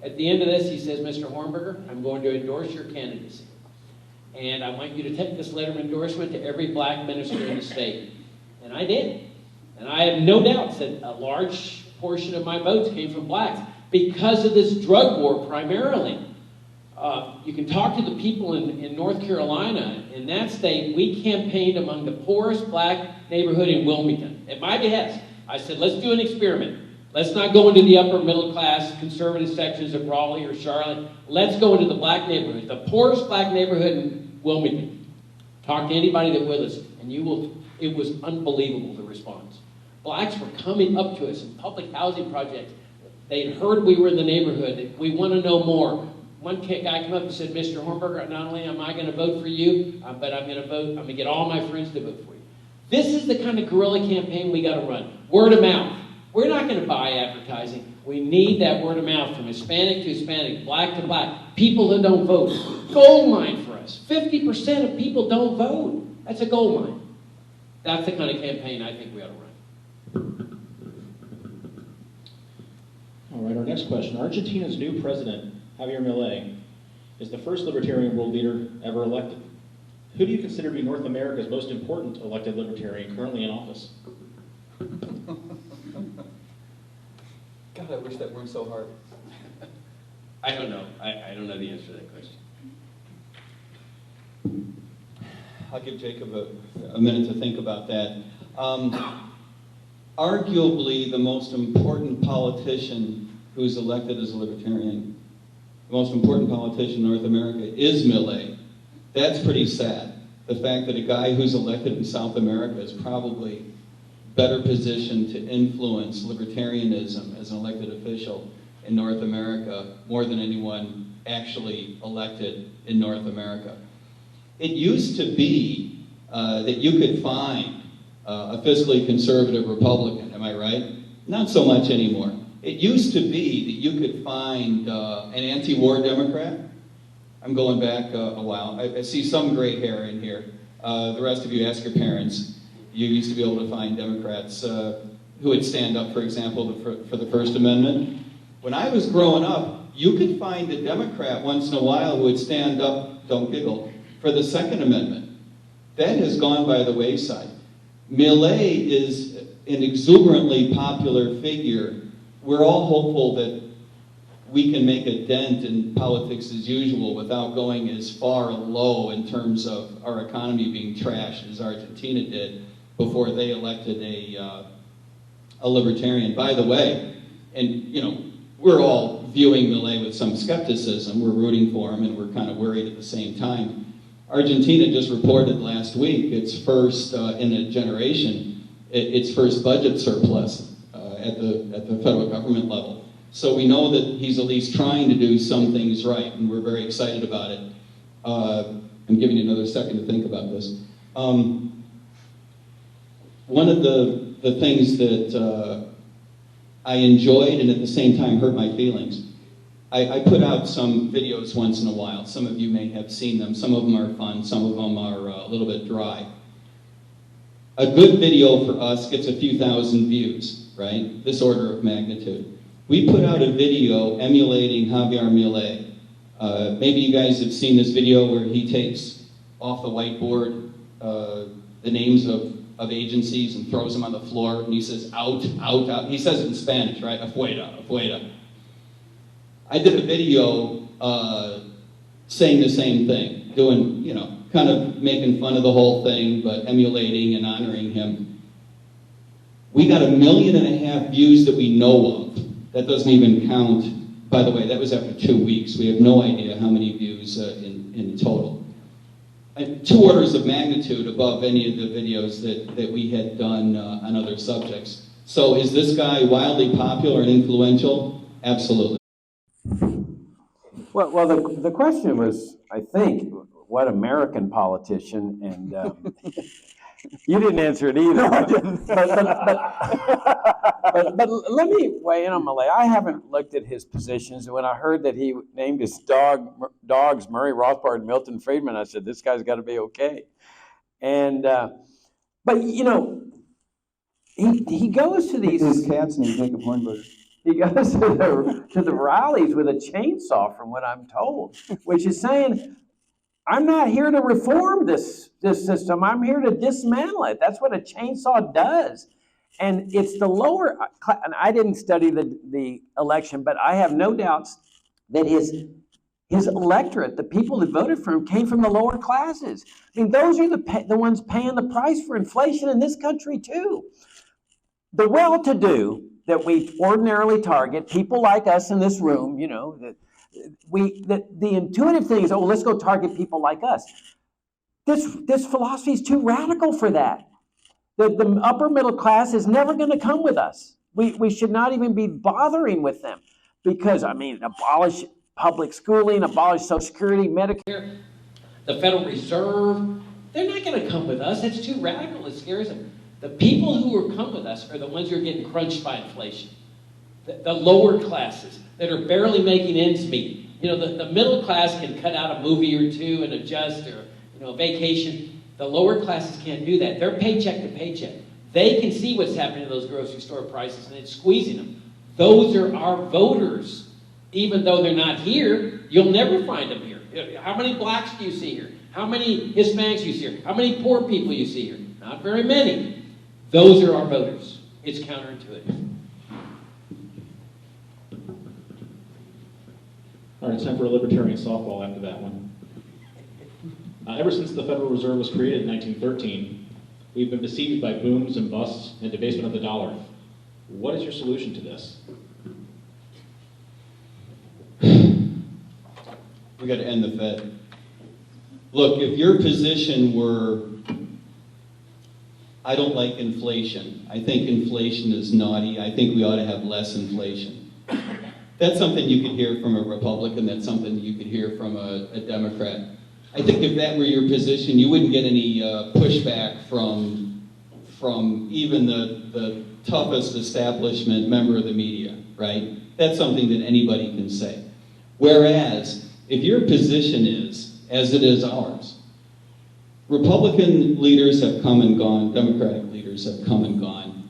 At the end of this, he says, Mr. Hornberger, I'm going to endorse your candidacy. And I want you to take this letter of endorsement to every black minister in the state. And I did. And I have no doubts that a large portion of my votes came from blacks because of this drug war primarily. You can talk to the people in North Carolina. In that state, we campaigned among the poorest black neighborhood in Wilmington. At my behest, I said, let's do an experiment. Let's not go into the upper middle class conservative sections of Raleigh or Charlotte. Let's go into the black neighborhood, the poorest black neighborhood in Wilmington. Talk to anybody that will listen, and it was unbelievable, the response. Blacks were coming up to us in public housing projects. They'd heard we were in the neighborhood. We want to know more. One guy came up and said, Mr. Hornberger, not only am I going to vote for you, but I'm going to get all my friends to vote for you. This is the kind of guerrilla campaign we got to run. Word of mouth. We're not going to buy advertising. We need that word of mouth from Hispanic to Hispanic, black to black, people who don't vote. Gold mine for us. 50% of people don't vote. That's a gold mine. That's the kind of campaign I think we ought to run. All right, our next question. Argentina's new president, Javier Milei, is the first libertarian world leader ever elected. Who do you consider to be North America's most important elected libertarian currently in office? God, I wish that weren't so hard. I don't know. I don't know the answer to that question. I'll give Jacob a minute to think about that. Arguably, the most important politician who's elected as a libertarian, the most important politician in North America is Millet. That's pretty sad. The fact that a guy who's elected in South America is probably better positioned to influence libertarianism as an elected official in North America more than anyone actually elected in North America. It used to be that you could find a fiscally conservative Republican, am I right? Not so much anymore. It used to be that you could find an anti-war Democrat. I'm going back a while. I see some gray hair in here. The rest of you, ask your parents. You used to be able to find Democrats who would stand up, for example, for the First Amendment. When I was growing up, you could find a Democrat once in a while who would stand up, don't giggle, for the Second Amendment. That has gone by the wayside. Millet is an exuberantly popular figure. We're all hopeful that we can make a dent in politics as usual without going as far low in terms of our economy being trashed as Argentina did before they elected a libertarian. By the way, and you know, we're all viewing Millet with some skepticism. We're rooting for him and we're kind of worried at the same time. Argentina just reported last week its first in a generation, its first budget surplus at the federal government level. So we know that he's at least trying to do some things right, and we're very excited about it. I'm giving you another second to think about this. One of the things that I enjoyed and at the same time hurt my feelings, I put out some videos once in a while. Some of you may have seen them. Some of them are fun. Some of them are a little bit dry. A good video for us gets a few thousand views, right? This order of magnitude. We put out a video emulating Javier Millet. Maybe you guys have seen this video where he takes off the whiteboard the names of agencies and throws them on the floor, and he says, out, out, out. He says it in Spanish, right? Afuera, afuera. I did a video saying the same thing, doing, you know, kind of making fun of the whole thing, but emulating and honoring him. We got 1.5 million views that we know of. That doesn't even count. By the way, that was after 2 weeks. We have no idea how many views in total. 2 orders of magnitude above any of the videos that we had done on other subjects. So is this guy wildly popular and influential? Absolutely. Well, the question was, I think, what American politician, and you didn't answer it either. No, I didn't. But let me weigh in on Millet. I haven't looked at his positions, and when I heard that he named his dogs Murray Rothbard and Milton Friedman, I said, this guy's got to be okay. And but you know, he goes to these. His cat's named Jacob Hornberger. He goes to the rallies with a chainsaw, from what I'm told, which is saying, I'm not here to reform this system. I'm here to dismantle it. That's what a chainsaw does. And it's the lower, and I didn't study the election, but I have no doubts that his electorate, the people that voted for him, came from the lower classes. I mean, those are the ones paying the price for inflation in this country too. The well-to-do that we ordinarily target, people like us in this room, you know, the intuitive thing is, oh, let's go target people like us. This philosophy is too radical for that. The upper middle class is never going to come with us. We should not even be bothering with them because, I mean, abolish public schooling, abolish Social Security, Medicare. The Federal Reserve, they're not going to come with us. It's too radical. It scares them. The people who will come with us are the ones who are getting crunched by inflation. The lower classes that are barely making ends meet. You know, the middle class can cut out a movie or two and adjust, or, you know, a vacation. The lower classes can't do that. They're paycheck to paycheck. They can see what's happening to those grocery store prices, and it's squeezing them. Those are our voters. Even though they're not here, you'll never find them here. How many blacks do you see here? How many Hispanics do you see here? How many poor people you see here? Not very many. Those are our voters. It's counterintuitive. All right, it's time for a libertarian softball after that one. Ever since the Federal Reserve was created in 1913, we've been besieged by booms and busts and debasement of the dollar. What is your solution to this? We got to end the Fed. Look, if your position were, I don't like inflation. I think inflation is naughty. I think we ought to have less inflation. That's something you could hear from a Republican. That's something you could hear from a Democrat. I think if that were your position, you wouldn't get any pushback from even the toughest establishment member of the media, right? That's something that anybody can say. Whereas, if your position is, as it is ours, Republican leaders have come and gone, Democratic leaders have come and gone.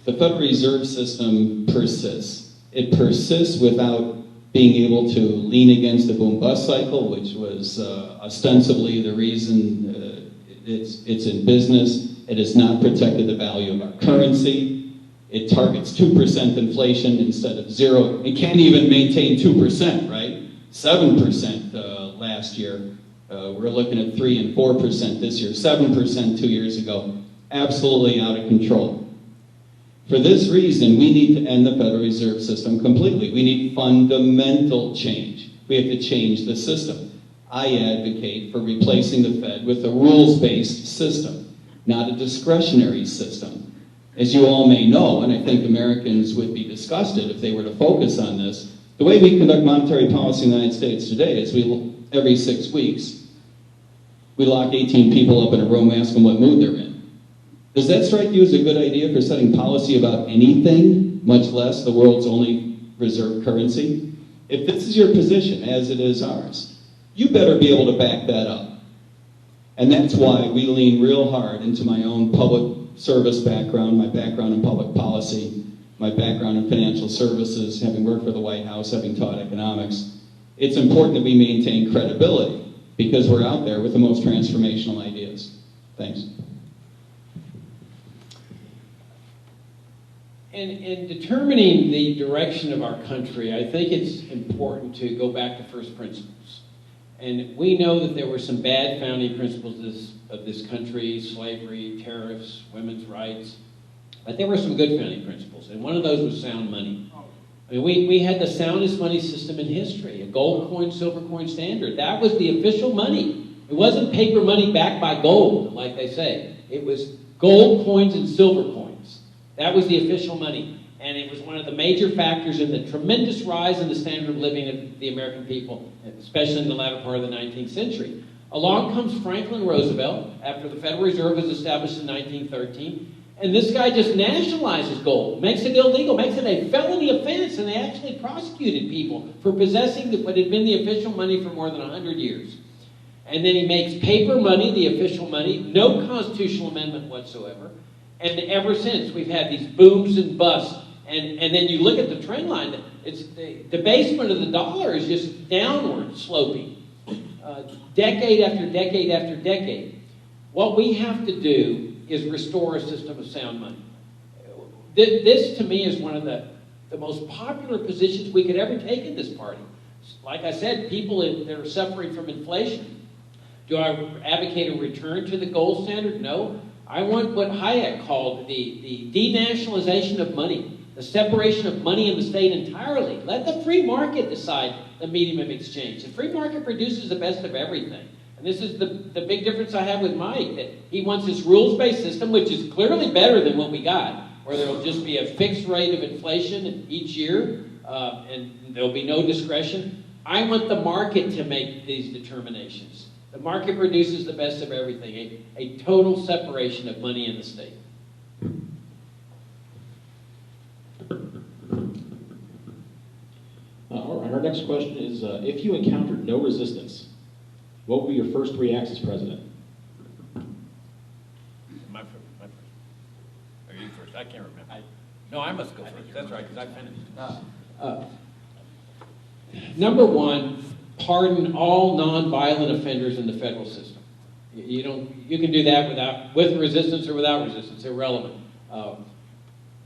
The Federal Reserve System persists. It persists without being able to lean against the boom-bust cycle, which was ostensibly the reason it's in business. It has not protected the value of our currency. It targets 2% inflation instead of 0. It can't even maintain 2%, right? 7% last year. We're looking at 3 and 4% this year. 7% 2 years ago. Absolutely out of control. For this reason, we need to end the Federal Reserve System completely. We need fundamental change. We have to change the system. I advocate for replacing the Fed with a rules-based system, not a discretionary system. As you all may know, and I think Americans would be disgusted if they were to focus on this, the way we conduct monetary policy in the United States today is every 6 weeks, we lock 18 people up in a room, ask them what mood they're in. Does that strike you as a good idea for setting policy about anything, much less the world's only reserve currency? If this is your position, as it is ours, you better be able to back that up. And that's why we lean real hard into my own public service background, my background in public policy, my background in financial services, having worked for the White House, having taught economics. It's important that we maintain credibility because we're out there with the most transformational ideas. Thanks. In determining the direction of our country, I think it's important to go back to first principles. And we know that there were some bad founding principles of this country, slavery, tariffs, women's rights, but there were some good founding principles, and one of those was sound money. I mean, we had the soundest money system in history, a gold coin, silver coin standard. That was the official money. It wasn't paper money backed by gold, like they say. It was gold coins and silver coins. That was the official money. And it was one of the major factors in the tremendous rise in the standard of living of the American people, especially in the latter part of the 19th century. Along comes Franklin Roosevelt after the Federal Reserve was established in 1913. And this guy just nationalizes gold, makes it illegal, makes it a felony offense, and they actually prosecuted people for possessing what had been the official money for more than 100 years. And then he makes paper money the official money, no constitutional amendment whatsoever. And ever since, we've had these booms and busts. And then you look at the trend line, it's the debasement of the dollar is just downward sloping, decade after decade after decade. What we have to do is restore a system of sound money. This, to me, is one of the most popular positions we could ever take in this party. Like I said, people that are suffering from inflation. Do I advocate a return to the gold standard? No. I want what Hayek called the denationalization of money, the separation of money and the state entirely. Let the free market decide the medium of exchange. The free market produces the best of everything. And this is the big difference I have with Mike, that he wants this rules-based system, which is clearly better than what we got, where there will just be a fixed rate of inflation each year, and there will be no discretion. I want the market to make these determinations. The market produces the best of everything, a total separation of money and the state. All right, our next question is, if you encountered no resistance, what would be your first 3 acts as president? My first. Or you first? I can't remember. No, I must go first. That's right, because I finished. Number one, pardon all non-violent offenders in the federal system. You can do that with resistance or without resistance, irrelevant.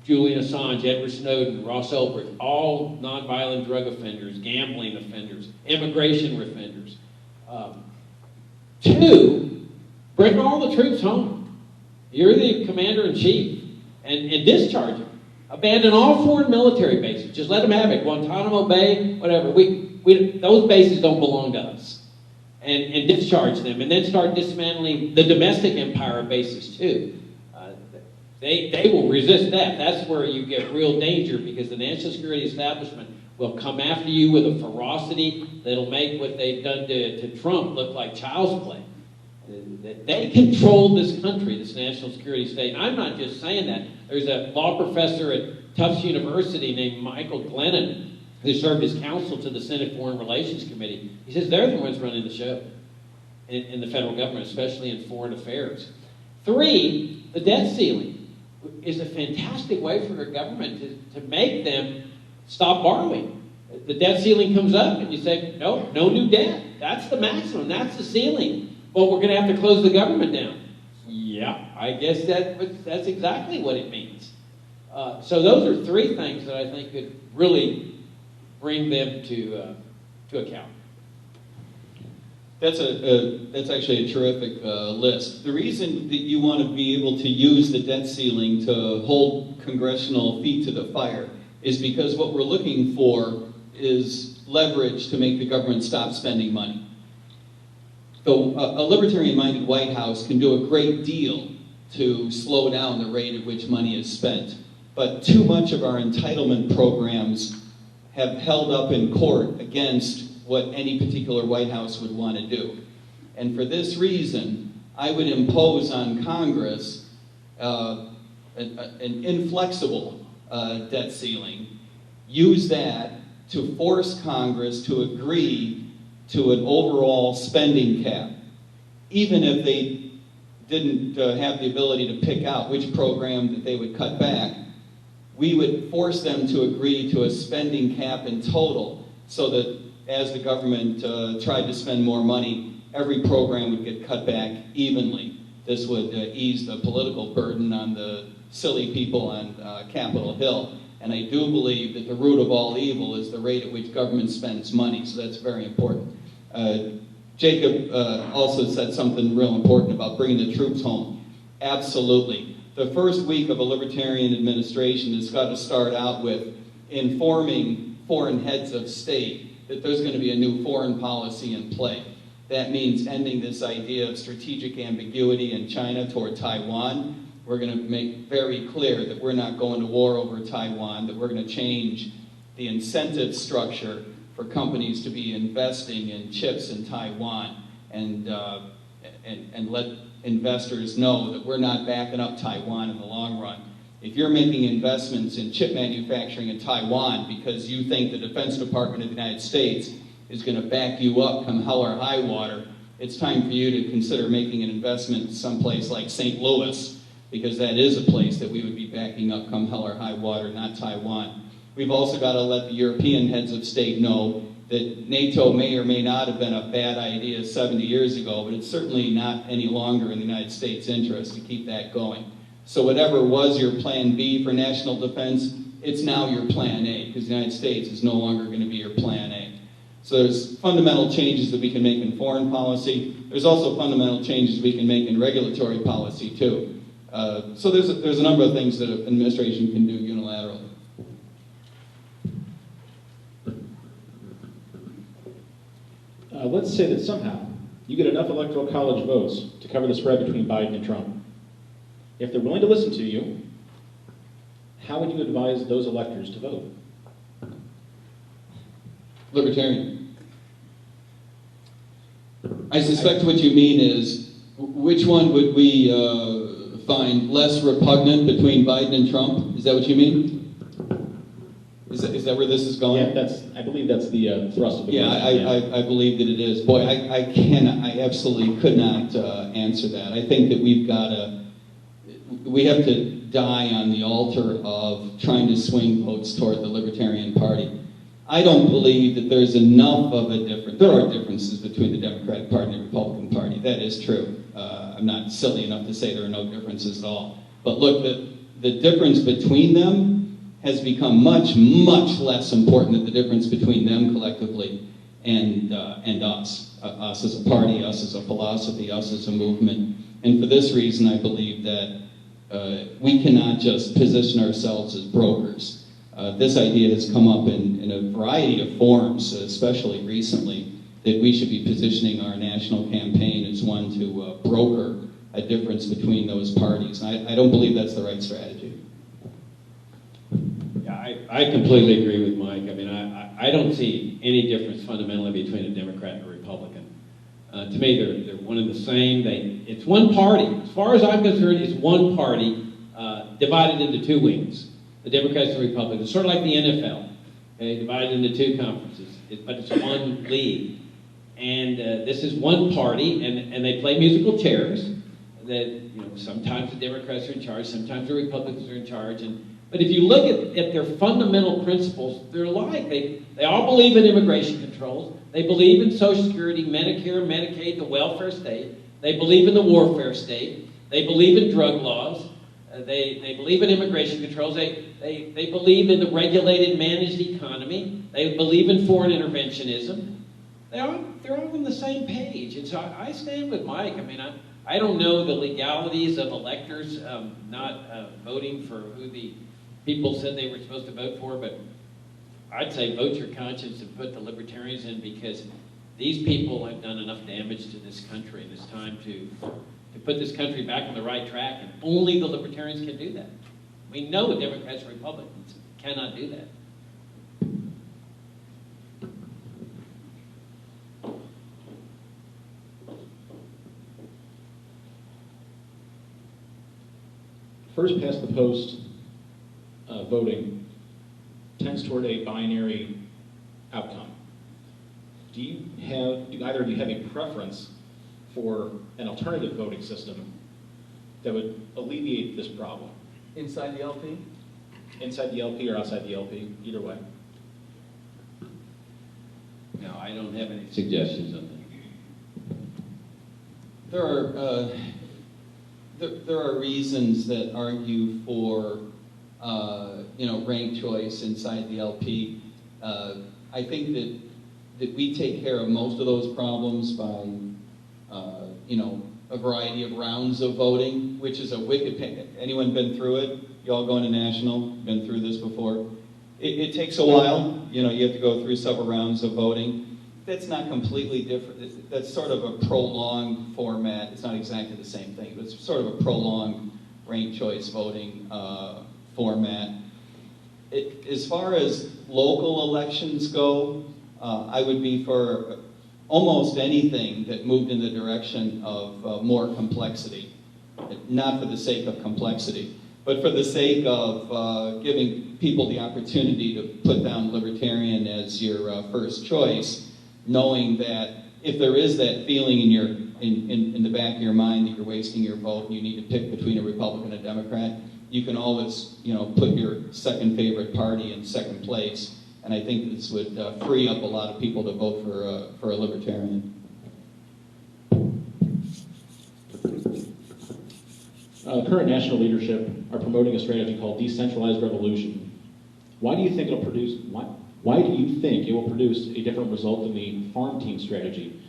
Julian Assange, Edward Snowden, Ross Ulbricht, all nonviolent drug offenders, gambling offenders, immigration offenders. 2, bring all the troops home. You're the commander-in-chief, and discharge them. Abandon all foreign military bases. Just let them have it. Guantanamo Bay, whatever. Those bases don't belong to us. And discharge them, and then start dismantling the domestic empire of bases too. They will resist that. That's where you get real danger, because the national security establishment will come after you with a ferocity that'll make what they've done to Trump look like child's play. They control this country, this national security state. And I'm not just saying that. There's a law professor at Tufts University named Michael Glennon who served as counsel to the Senate Foreign Relations Committee. He says they're the ones running the show in the federal government, especially in foreign affairs. 3, the debt ceiling is a fantastic way for our government to make them stop borrowing. The debt ceiling comes up and you say, no new debt. That's the maximum. That's the ceiling. Well, we're going to have to close the government down. Yeah, I guess that's exactly what it means. So those are 3 things that I think could really bring them to account. That's actually a terrific list. The reason that you want to be able to use the debt ceiling to hold congressional feet to the fire is because what we're looking for is leverage to make the government stop spending money. So a libertarian-minded White House can do a great deal to slow down the rate at which money is spent. But too much of our entitlement programs have held up in court against what any particular White House would want to do. And for this reason, I would impose on Congress an inflexible debt ceiling, use that to force Congress to agree to an overall spending cap, even if they didn't have the ability to pick out which program that they would cut back. We would force them to agree to a spending cap in total, so that as the government tried to spend more money, every program would get cut back evenly. This would ease the political burden on the silly people on Capitol Hill. And I do believe that the root of all evil is the rate at which government spends money, so that's very important. Jacob also said something real important about bringing the troops home. Absolutely. The first week of a libertarian administration has got to start out with informing foreign heads of state that there's going to be a new foreign policy in play. That means ending this idea of strategic ambiguity in China toward Taiwan. We're going to make very clear that we're not going to war over Taiwan, that we're going to change the incentive structure for companies to be investing in chips in Taiwan, and let investors know that we're not backing up Taiwan in the long run. If you're making investments in chip manufacturing in Taiwan because you think the Defense Department of the United States is going to back you up come hell or high water, it's time for you to consider making an investment someplace like St. Louis, because that is a place that we would be backing up come hell or high water, not Taiwan. We've also got to let the European heads of state know that NATO may or may not have been a bad idea 70 years ago, but it's certainly not any longer in the United States' interest to keep that going. So whatever was your plan B for national defense, it's now your plan A, because the United States is no longer going to be your plan A. So there's fundamental changes that we can make in foreign policy. There's also fundamental changes we can make in regulatory policy too. So there's a number of things that an administration can do unilaterally. Let's say that somehow you get enough electoral college votes to cover the spread between Biden and Trump. If they're willing to listen to you, how would you advise those electors to vote? Libertarian. I suspect what you mean is, which one would we find less repugnant between Biden and Trump? Is that what you mean? Is that where this is going? Yeah, I believe that's the thrust of the question. Yeah, I believe that it is. Boy, I absolutely could not answer that. I think that we have to die on the altar of trying to swing votes toward the Libertarian Party. I don't believe that there's enough of a difference. There are differences between the Democratic Party and the Republican Party. That is true. I'm not silly enough to say there are no differences at all. But look, the difference between them has become much, much less important than the difference between them collectively and us. Us as a party, us as a philosophy, us as a movement. And for this reason, I believe that we cannot just position ourselves as brokers. This idea has come up in a variety of forms, especially recently, that we should be positioning our national campaign as one to broker a difference between those parties. And I don't believe that's the right strategy. Yeah, I completely agree with Mike. I mean, I don't see any difference fundamentally between a Democrat and a Republican. To me, they're one and the same. It's one party. As far as I'm concerned, it's one party divided into two wings, the Democrats and the Republicans. It's sort of like the NFL, okay, divided into two conferences, but it's one league. And this is one party, and they play musical chairs. That, you know, sometimes the Democrats are in charge, sometimes the Republicans are in charge. But if you look at their fundamental principles, they're alike. They all believe in immigration controls. They believe in Social Security, Medicare, Medicaid, the welfare state. They believe in the warfare state. They believe in drug laws. They believe in immigration controls. They believe in the regulated, managed economy. They believe in foreign interventionism. They're all on the same page. And so I stand with Mike. I mean, I don't know the legalities of electors not voting for who the people said they were supposed to vote for, but I'd say vote your conscience and put the Libertarians in, because these people have done enough damage to this country, and it's time to put this country back on the right track, and only the Libertarians can do that. We know the Democrats and Republicans cannot do that. First past the post voting tends toward a binary outcome. Do either of you have a preference for an alternative voting system that would alleviate this problem? Inside the LP? Inside the LP or outside the LP, either way. No, I don't have any suggestions on that. There are reasons that argue for ranked choice inside the LP. I think that we take care of most of those problems by a variety of rounds of voting, which is a wicked pain. Anyone been through it? You all going to national? Been through this before? It takes a while. You have to go through several rounds of voting. That's not completely different. That's sort of a prolonged format. It's not exactly the same thing, but it's sort of a prolonged ranked choice voting format. As far as local elections go, I would be for almost anything that moved in the direction of more complexity. Not for the sake of complexity, but for the sake of giving people the opportunity to put down Libertarian as your first choice, knowing that if there is that feeling in the back of your mind that you're wasting your vote and you need to pick between a Republican and a Democrat, you can always put your second favorite party in second place. And I think this would free up a lot of people to vote for a Libertarian. Current national leadership are promoting a strategy called decentralized revolution. Why do you think it'll produce? Why do you think it will produce a different result than the farm team strategy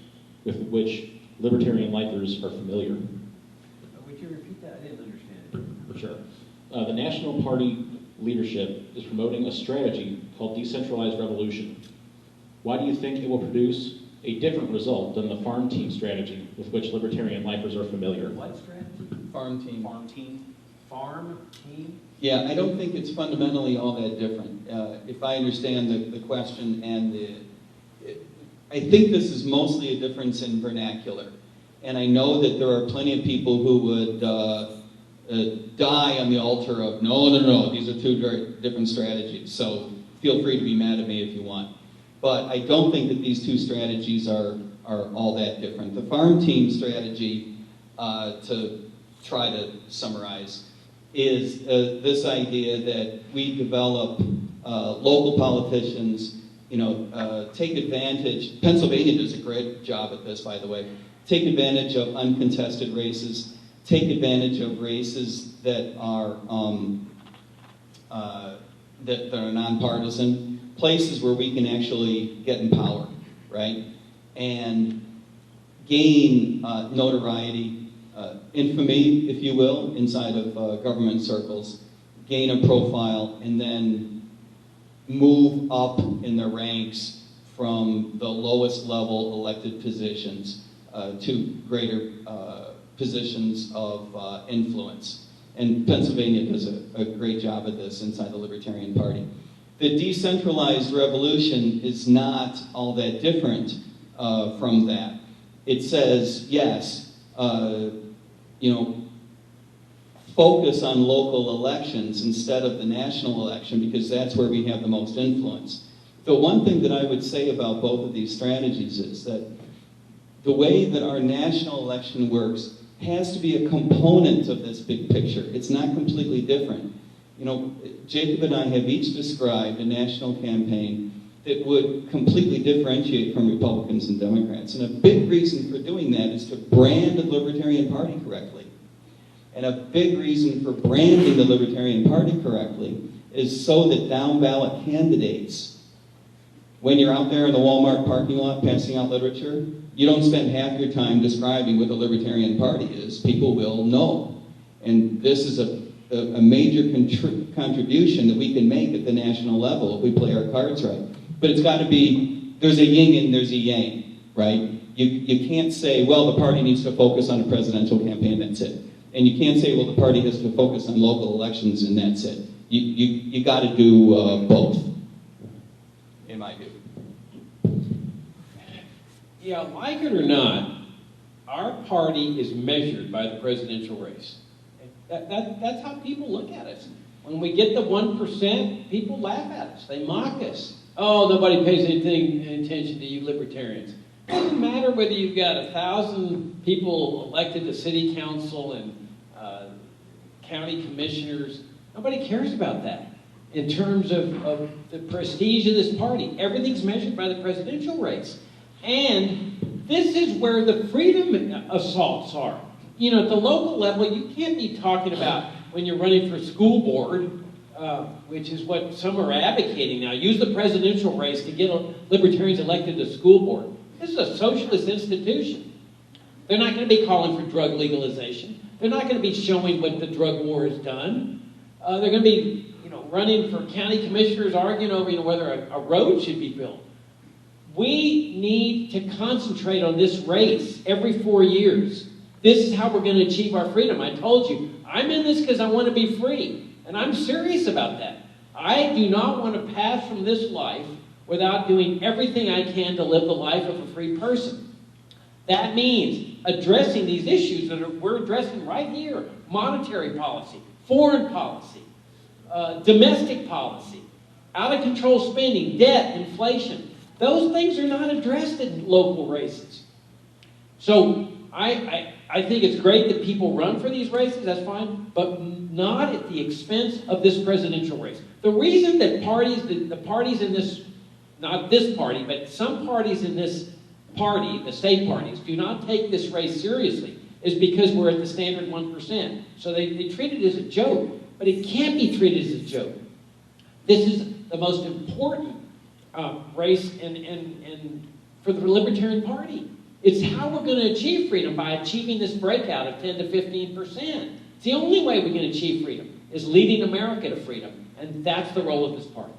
with which Libertarian lifers are familiar? Would you repeat that? I didn't understand it. Sure. The National Party leadership is promoting a strategy called decentralized revolution. Why do you think it will produce a different result than the farm team strategy with which Libertarian lifers are familiar? What strategy? Farm team. Farm team? Farm team? Yeah, I don't think it's fundamentally all that different. If I understand the question, I think this is mostly a difference in vernacular. And I know that there are plenty of people who would die on the altar of, no, these are two very different strategies. So feel free to be mad at me if you want. But I don't think that these two strategies are all that different. The farm team strategy, to try to summarize, is this idea that we develop local politicians, take advantage. Pennsylvania does a great job at this, by the way. Take advantage of uncontested races take advantage of races that are that are nonpartisan, places where we can actually get in power, right? And gain notoriety, infamy, if you will, inside of government circles, gain a profile, and then move up in the ranks from the lowest level elected positions to greater positions of influence. And Pennsylvania does a great job of this inside the Libertarian Party. The decentralized revolution is not all that different from that. It says, yes, focus on local elections instead of the national election, because that's where we have the most influence. The one thing that I would say about both of these strategies is that the way that our national election works has to be a component of this big picture. It's not completely different. Jacob and I have each described a national campaign that would completely differentiate from Republicans and Democrats. And a big reason for doing that is to brand the Libertarian Party correctly. And a big reason for branding the Libertarian Party correctly is so that down ballot candidates, when you're out there in the Walmart parking lot passing out literature, you don't spend half your time describing what the Libertarian Party is. People will know. And this is a major contribution that we can make at the national level if we play our cards right. But it's got to be, there's a yin and there's a yang, right? You can't say, well, the party needs to focus on a presidential campaign, that's it. And you can't say, well, the party has to focus on local elections and that's it. You got to do both, in my view. Yeah, like it or not, our party is measured by the presidential race. That's how people look at us. When we get the 1%, people laugh at us. They mock us. Oh, nobody pays any attention to you libertarians. It doesn't matter whether you've got 1,000 people elected to city council and county commissioners. Nobody cares about that. In terms of the prestige of this party, everything's measured by the presidential race. And this is where the freedom assaults are. At the local level, you can't be talking about when you're running for school board, which is what some are advocating now. Use the presidential race to get libertarians elected to school board. This is a socialist institution. They're not going to be calling for drug legalization. They're not going to be showing what the drug war has done. They're going to be, running for county commissioners, arguing over, whether a road should be built. We need to concentrate on this race every 4 years. This is how we're going to achieve our freedom. I told you, I'm in this because I want to be free. And I'm serious about that. I do not want to pass from this life without doing everything I can to live the life of a free person. That means addressing these issues that we're addressing right here. Monetary policy, foreign policy, domestic policy, out-of-control spending, debt, inflation. Those things are not addressed in local races. So I think it's great that people run for these races, that's fine, but not at the expense of this presidential race. The reason that the parties in this, not this party, but some parties in this party, the state parties, do not take this race seriously is because we're at the standard 1%. So they treat it as a joke, but it can't be treated as a joke. This is the most important race for the Libertarian Party. It's how we're going to achieve freedom, by achieving this breakout of 10 to 15%. It's the only way we can achieve freedom, is leading America to freedom. And that's the role of this party.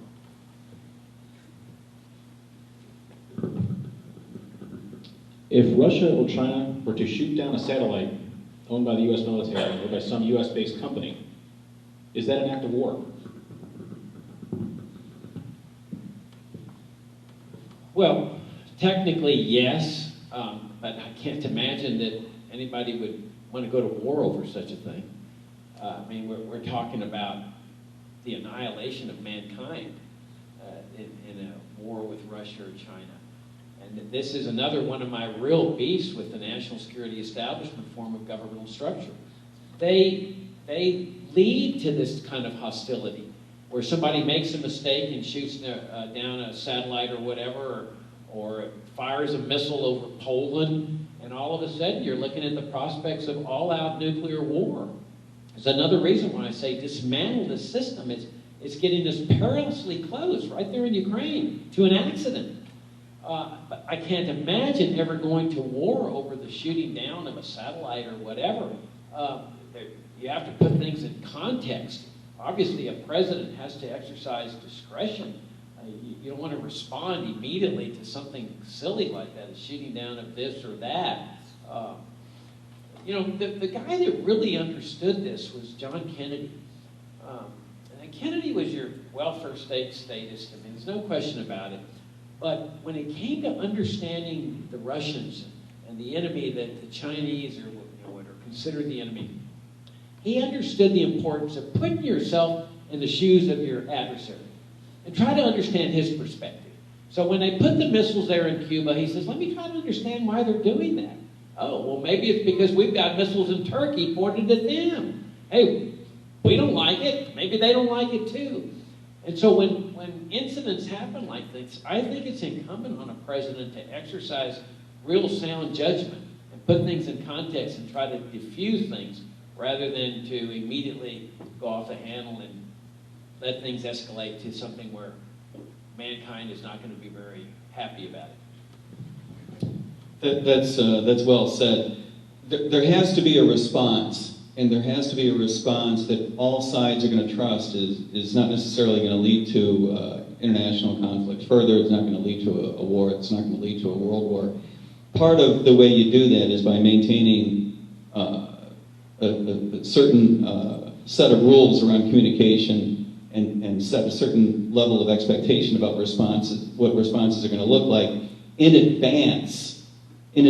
If Russia or China were to shoot down a satellite owned by the U.S. military or by some U.S.-based company, is that an act of war? Well, technically, yes. But I can't imagine that anybody would want to go to war over such a thing. We're talking about the annihilation of mankind in a war with Russia or China. And this is another one of my real beefs with the national security establishment form of governmental structure. They lead to this kind of hostility, where somebody makes a mistake and shoots down a satellite or whatever, or fires a missile over Poland, and all of a sudden you're looking at the prospects of all-out nuclear war. There's another reason why I say dismantle the system. It's getting us perilously close, right there in Ukraine, to an accident. But I can't imagine ever going to war over the shooting down of a satellite or whatever. You have to put things in context. Obviously, a president has to exercise discretion. You don't want to respond immediately to something silly like that, a shooting down of this or that. The guy that really understood this was John Kennedy. And Kennedy was your welfare state statist. I mean, there's no question about it. But when it came to understanding the Russians and the enemy that the Chinese what are considered the enemy, he understood the importance of putting yourself in the shoes of your adversary and try to understand his perspective. So when they put the missiles there in Cuba, he says, let me try to understand why they're doing that. Oh, well, maybe it's because we've got missiles in Turkey pointed at them. Hey, we don't like it. Maybe they don't like it too. And so when incidents happen like this, I think it's incumbent on a president to exercise real sound judgment and put things in context and try to diffuse things rather than to immediately go off the handle and let things escalate to something where mankind is not going to be very happy about it. That's well said. There has to be a response, and there has to be a response that all sides are going to trust is not necessarily going to lead to international conflict further. It's not going to lead to a war. It's not going to lead to a world war. Part of the way you do that is by maintaining a certain set of rules around communication and set a certain level of expectation about responses, what responses are going to look like in advance. In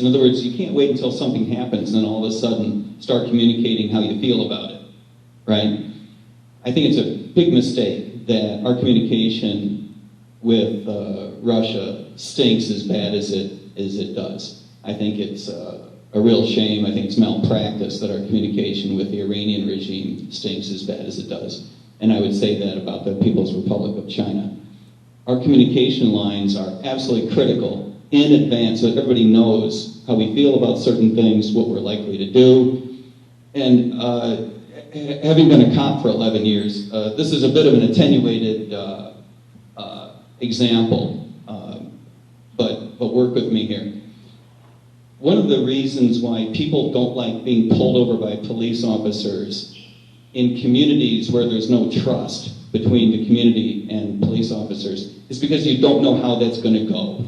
other words, you can't wait until something happens and then all of a sudden start communicating how you feel about it, right? I think it's a big mistake that our communication with Russia stinks as bad as it does. I think it's a real shame. I think it's malpractice that our communication with the Iranian regime stinks as bad as it does. And I would say that about the People's Republic of China. Our communication lines are absolutely critical in advance so that everybody knows how we feel about certain things, what we're likely to do. And having been a cop for 11 years, this is a bit of an attenuated example, but work with me here. One of the reasons why people don't like being pulled over by police officers in communities where there's no trust between the community and police officers is because you don't know how that's going to go,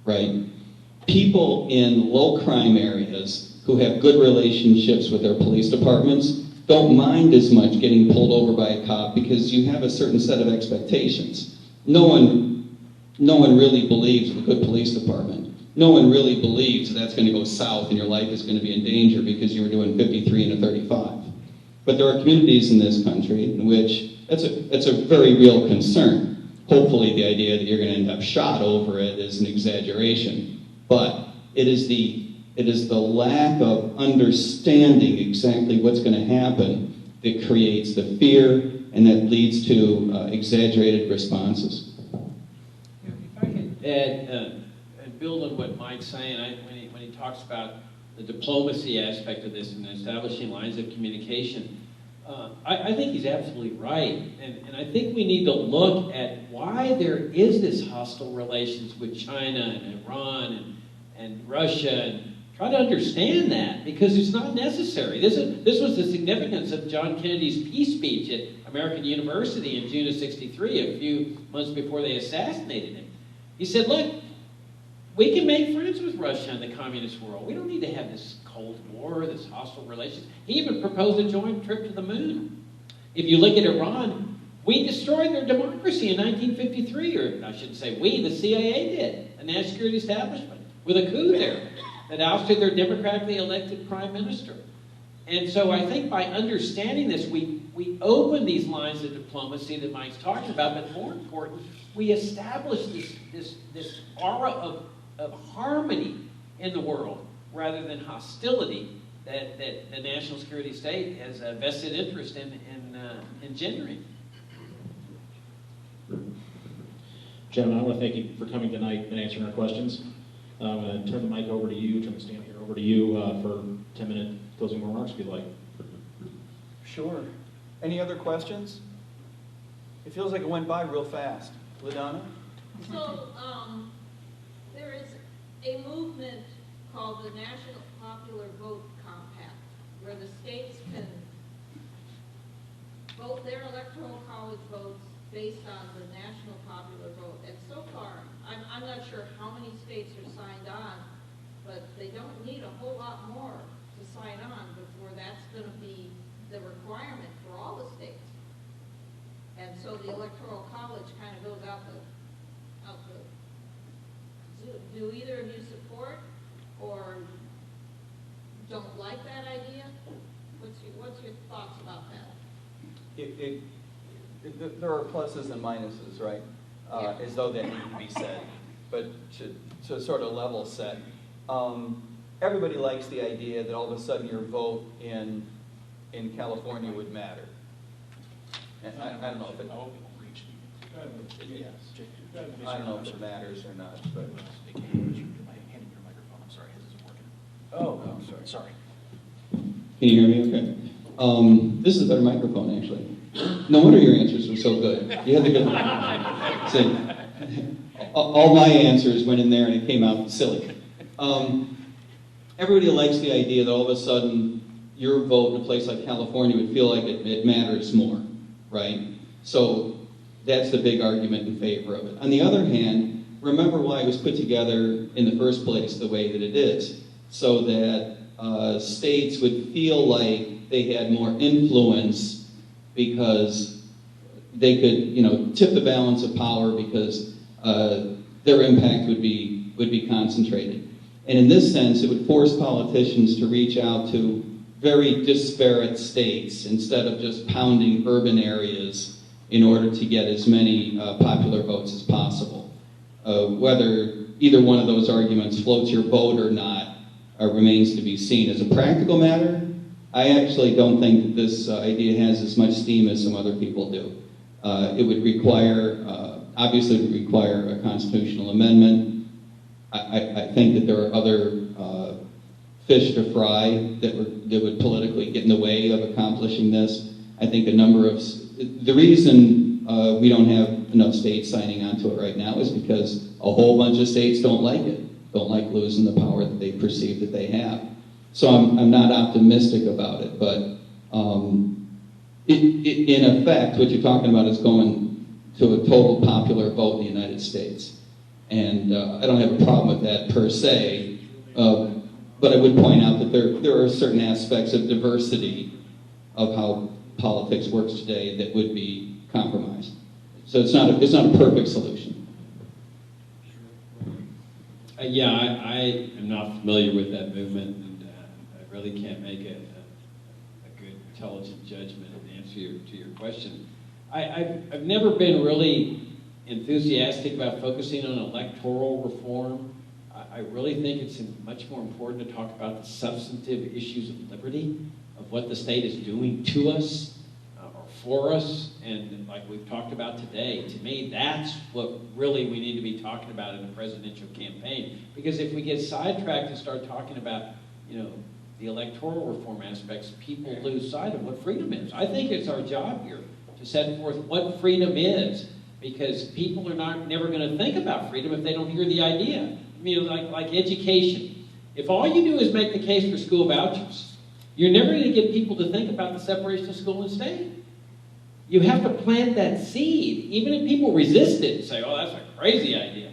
right? People in low crime areas who have good relationships with their police departments don't mind as much getting pulled over by a cop because you have a certain set of expectations. No one really believes in a good police department. No one really believes that's going to go south and your life is going to be in danger because you were doing 53 and a 35. But there are communities in this country in which it's a very real concern. Hopefully the idea that you're going to end up shot over it is an exaggeration. But it is the lack of understanding exactly what's going to happen that creates the fear and that leads to exaggerated responses. If I could add and build on what Mike's saying, when he talks about the diplomacy aspect of this and establishing lines of communication, I think he's absolutely right. And I think we need to look at why there is this hostile relations with China and Iran and Russia and try to understand that because it's not necessary. This was the significance of John Kennedy's peace speech at American University in June of '63, a few months before they assassinated him. He said, look, we can make friends with Russia and the communist world. We don't need to have this Cold War, this hostile relations. He even proposed a joint trip to the moon. If you look at Iran, we destroyed their democracy in 1953, or I shouldn't say we, the CIA did, the National Security Establishment, with a coup there that ousted their democratically elected prime minister. And so I think by understanding this, we open these lines of diplomacy that Mike's talking about, but more important, we establish this aura of harmony in the world rather than hostility that the national security state has a vested interest in engendering. Gentlemen, I want to thank you for coming tonight and answering our questions. I'm going to turn the mic over to you, turn the stand here over to you for 10-minute closing remarks if you'd like. Sure. Any other questions? It feels like it went by real fast. LaDonna? So, there is a movement called the National Popular Vote Compact, where the states can vote their electoral college votes based on the national popular vote. And so far, I'm not sure how many states are signed on, but they don't need a whole lot more to sign on before that's going to be the requirement for all the states. And so the electoral college kind of goes out the do either of you support or don't like that idea? What's your thoughts about that? There are pluses and minuses, right? As though that need to be said. But to sort of level set, everybody likes the idea that all of a sudden your vote in California would matter. And I don't know if it. I don't know if it matters or not, but. Oh, sorry. Can you hear me okay? This is a better microphone, actually. No wonder your answers were so good. You had the good one. So, all my answers went in there and it came out silly. Everybody likes the idea that all of a sudden your vote in a place like California would feel like it matters more, right? So that's the big argument in favor of it. On the other hand, remember why it was put together in the first place the way that it is, so that states would feel like they had more influence because they could, tip the balance of power because their impact would be concentrated. And in this sense, it would force politicians to reach out to very disparate states instead of just pounding urban areas in order to get as many popular votes as possible. Whether either one of those arguments floats your boat or not remains to be seen. As a practical matter, I actually don't think that this idea has as much steam as some other people do. It would require, obviously it would require a constitutional amendment. I think that there are other fish to fry that would politically get in the way of accomplishing this. I think the reason we don't have enough states signing on to it right now is because a whole bunch of states don't like it, don't like losing the power that they perceive that they have. So I'm not optimistic about it, but in effect, what you're talking about is going to a total popular vote in the United States. And I don't have a problem with that per se, but I would point out that there are certain aspects of diversity of how politics works today that would be compromised. So it's not a perfect solution. Yeah, I am not familiar with that movement, and I really can't make a good, intelligent judgment and answer to your question. I've never been really enthusiastic about focusing on electoral reform. I really think it's much more important to talk about the substantive issues of liberty, of what the state is doing to us or for us, and like we've talked about today, to me, that's what really we need to be talking about in a presidential campaign. Because if we get sidetracked and start talking about, the electoral reform aspects, people lose sight of what freedom is. I think it's our job here to set forth what freedom is, because people are never going to think about freedom if they don't hear the idea. I mean, like education. If all you do is make the case for school vouchers, you're never going to get people to think about the separation of school and state. You have to plant that seed, even if people resist it and say, oh, that's a crazy idea.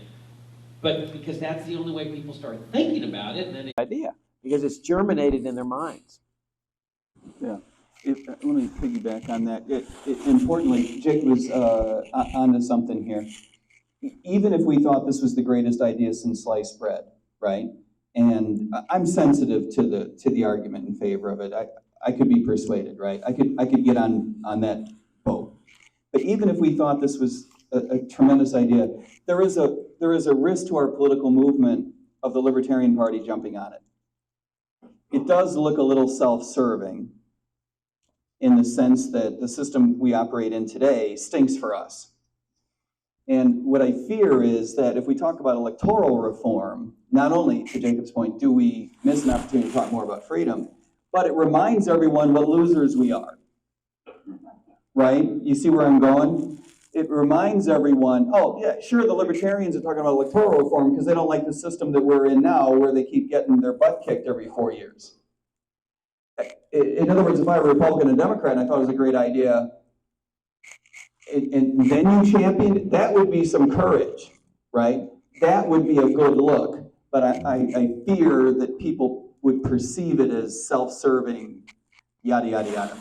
But because that's the only way people start thinking about it, and then Idea, because it's germinated in their minds. Yeah. Let me piggyback on that. Importantly, Jake was onto something here. Even if we thought this was the greatest idea since sliced bread, right? And I'm sensitive to the argument in favor of it. I could be persuaded, right? I could get on that boat. But even if we thought this was a tremendous idea, there is a risk to our political movement of the Libertarian Party jumping on it. It does look a little self-serving in the sense that the system we operate in today stinks for us. And what I fear is that if we talk about electoral reform, not only, to Jacob's point, do we miss an opportunity to talk more about freedom, but it reminds everyone what losers we are, right? You see where I'm going? It reminds everyone, oh, yeah, sure, the libertarians are talking about electoral reform because they don't like the system that we're in now where they keep getting their butt kicked every 4 years. In other words, if I were a Republican and Democrat and I thought it was a great idea, and then you champion it, that would be some courage, right? That would be a good look. But I fear that people would perceive it as self-serving, yada, yada, yada.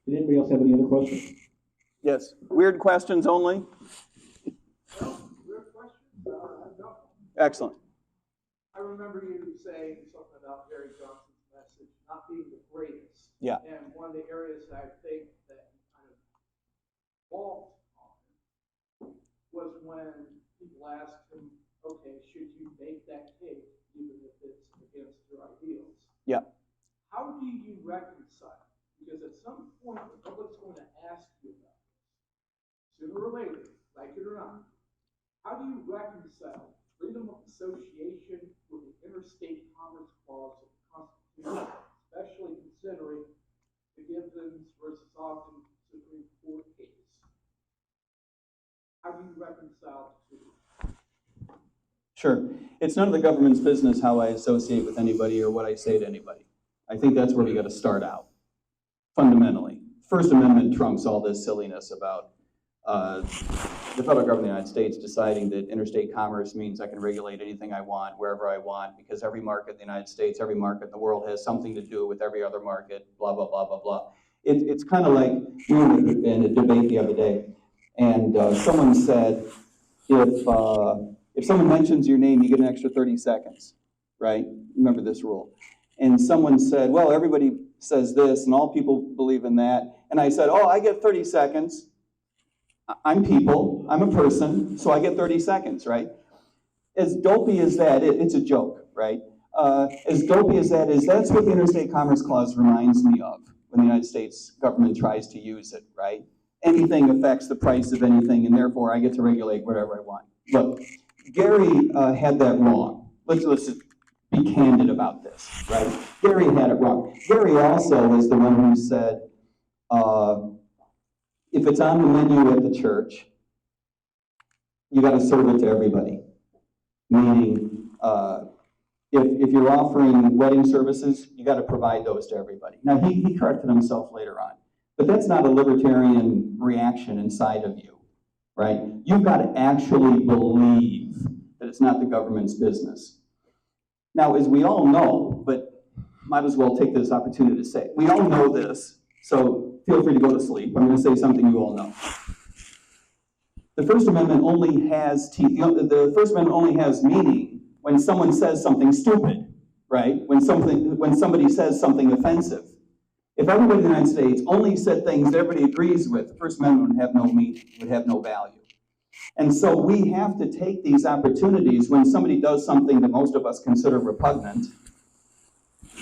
Did anybody else have any other questions? Yes. Weird questions only? Weird questions? No. Excellent. I remember you saying something about Gary Johnson's message not being the greatest. Yeah. And one of the areas that I think that he kind of balked on was when people asked him, okay, should you make that cake even if it's against your ideals? Yeah. How do you reconcile? Because at some point, the public's going to ask you about this, sooner or later, like it or not. How do you reconcile freedom of association with the interstate commerce clause of the Constitution, especially considering the Givens versus Ogden Supreme Court case? How do you reconcile the two? Sure. It's none of the government's business how I associate with anybody or what I say to anybody. I think that's where we got to start out, fundamentally. First Amendment trumps all this silliness about the federal government of the United States deciding that interstate commerce means I can regulate anything I want, wherever I want, because every market in the United States, every market in the world has something to do with every other market, blah, blah, blah, blah, blah. It's kind of like, we were in a debate the other day, and someone said, if someone mentions your name, you get an extra 30 seconds, right? Remember this rule. And someone said, well, everybody says this, and all people believe in that. And I said, oh, I get 30 seconds. I'm people, I'm a person, so I get 30 seconds, right? As dopey as that is, it's a joke, right? As dopey as that is, that's what the Interstate Commerce Clause reminds me of when the United States government tries to use it, right? Anything affects the price of anything, and therefore I get to regulate whatever I want. Look, Gary had that wrong. Let's just be candid about this, right? Gary had it wrong. Gary also is the one who said, if it's on the menu at the church, you got to serve it to everybody. Meaning, if you're offering wedding services, you got to provide those to everybody. Now, he corrected himself later on, but that's not a libertarian reaction inside of you, right? You've got to actually believe that it's not the government's business. Now, as we all know, but might as well take this opportunity to say, we all know this, so feel free to go to sleep. I'm going to say something you all know. The First Amendment only has the First Amendment only has meaning when someone says something stupid, right? When somebody says something offensive. If everybody in the United States only said things that everybody agrees with, the First Amendment would have no meaning, would have no value. And so we have to take these opportunities when somebody does something that most of us consider repugnant.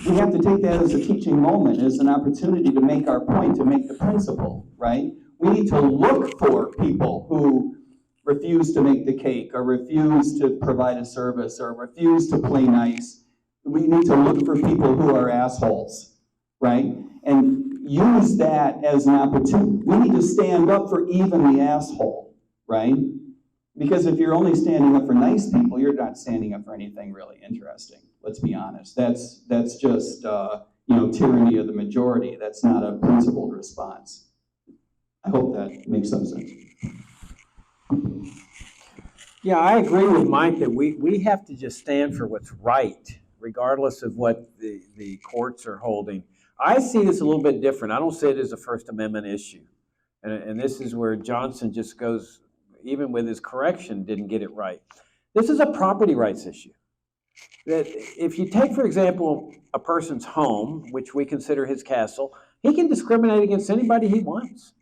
We have to take that as a teaching moment, as an opportunity to make our point, to make the principle, right? We need to look for people who refuse to make the cake, or refuse to provide a service, or refuse to play nice. We need to look for people who are assholes, right? And use that as an opportunity. We need to stand up for even the asshole, right? Because if you're only standing up for nice people, you're not standing up for anything really interesting. Let's be honest. That's just tyranny of the majority. That's not a principled response. I hope that makes some sense. Yeah, I agree with Mike that we have to just stand for what's right, regardless of what the courts are holding. I see this a little bit different. I don't see it as a First Amendment issue. And this is where Johnson just goes, even with his correction, didn't get it right. This is a property rights issue. That if you take, for example, a person's home, which we consider his castle, he can discriminate against anybody he wants.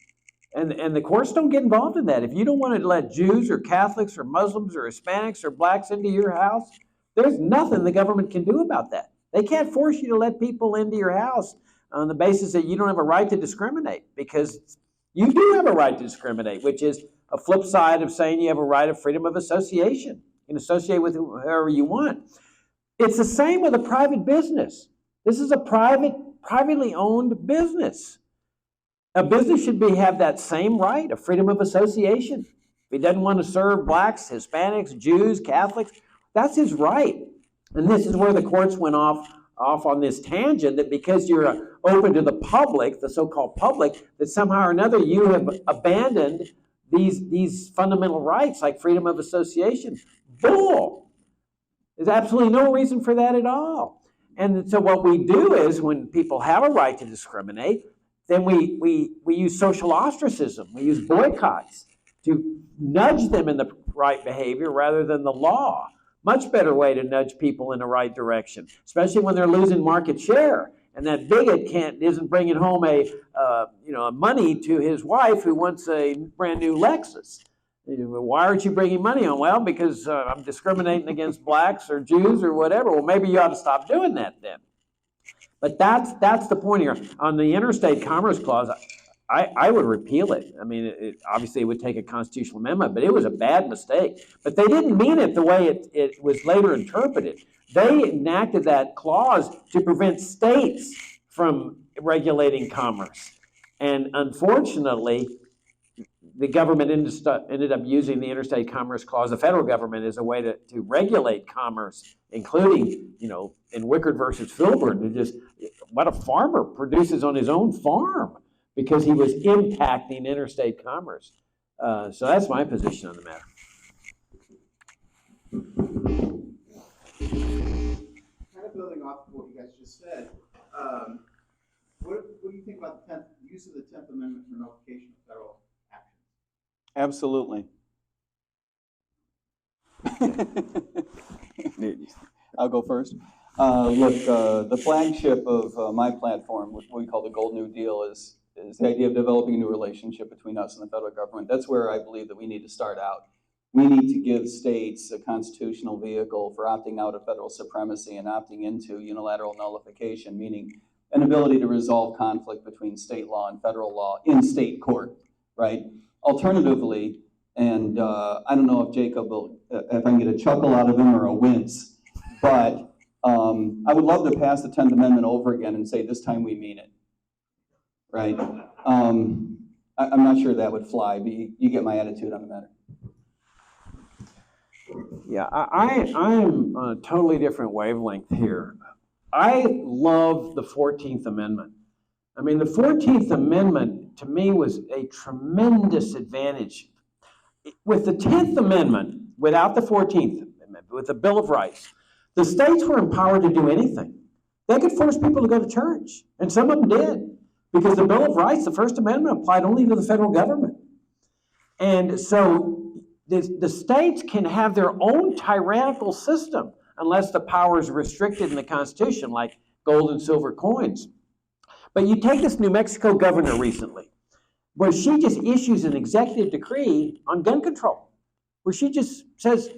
And the courts don't get involved in that. If you don't want to let Jews or Catholics or Muslims or Hispanics or blacks into your house, there's nothing the government can do about that. They can't force you to let people into your house on the basis that you don't have a right to discriminate, because you do have a right to discriminate, which is a flip side of saying you have a right of freedom of association. You can associate with whoever you want. It's the same with a private business. This is a privately owned business. A business should have that same right of freedom of association. If he doesn't want to serve blacks, Hispanics, Jews, Catholics, that's his right. And this is where the courts went off on this tangent, that because you're open to the public, the so-called public, that somehow or another you have abandoned these fundamental rights like freedom of association. Bull! There's absolutely no reason for that at all. And so what we do is, when people have a right to discriminate, then we use social ostracism. We use boycotts to nudge them in the right behavior rather than the law. Much better way to nudge people in the right direction, especially when they're losing market share and that bigot isn't bringing home money to his wife who wants a brand new Lexus. Why aren't you bringing money home? Well, because I'm discriminating against blacks or Jews or whatever. Well, maybe you ought to stop doing that then. But that's the point here. On the Interstate Commerce Clause, I would repeal it. I mean, obviously it would take a constitutional amendment, but it was a bad mistake. But they didn't mean it the way it was later interpreted. They enacted that clause to prevent states from regulating commerce. And unfortunately, the government ended up using the Interstate Commerce Clause, the federal government, as a way to regulate commerce, including, in Wickard versus Filburn, just what a farmer produces on his own farm, because he was impacting interstate commerce. So that's my position on the matter. Kind of building off of what you guys just said, what do you think about the use of the 10th Amendment for nullification of federal action? Absolutely. I'll go first. Look, the flagship of my platform, what we call the Gold New Deal, is the idea of developing a new relationship between us and the federal government. That's where I believe that we need to start out. We need to give states a constitutional vehicle for opting out of federal supremacy and opting into unilateral nullification, meaning an ability to resolve conflict between state law and federal law in state court, right? Alternatively, and I don't know if Jacob will, if I can get a chuckle out of him or a wince, but I would love to pass the 10th Amendment over again and say, this time we mean it, right? I'm not sure that would fly, but you get my attitude on the matter. Yeah, I'm on a totally different wavelength here. I love the 14th Amendment. I mean, the 14th Amendment, to me, was a tremendous advantage. With the 10th Amendment, without the 14th Amendment, with the Bill of Rights, the states were empowered to do anything. They could force people to go to church, and some of them did, because the Bill of Rights, the First Amendment, applied only to the federal government. And so the states can have their own tyrannical system unless the power is restricted in the Constitution, like gold and silver coins. But you take this New Mexico governor recently, where she just issues an executive decree on gun control, where she just says,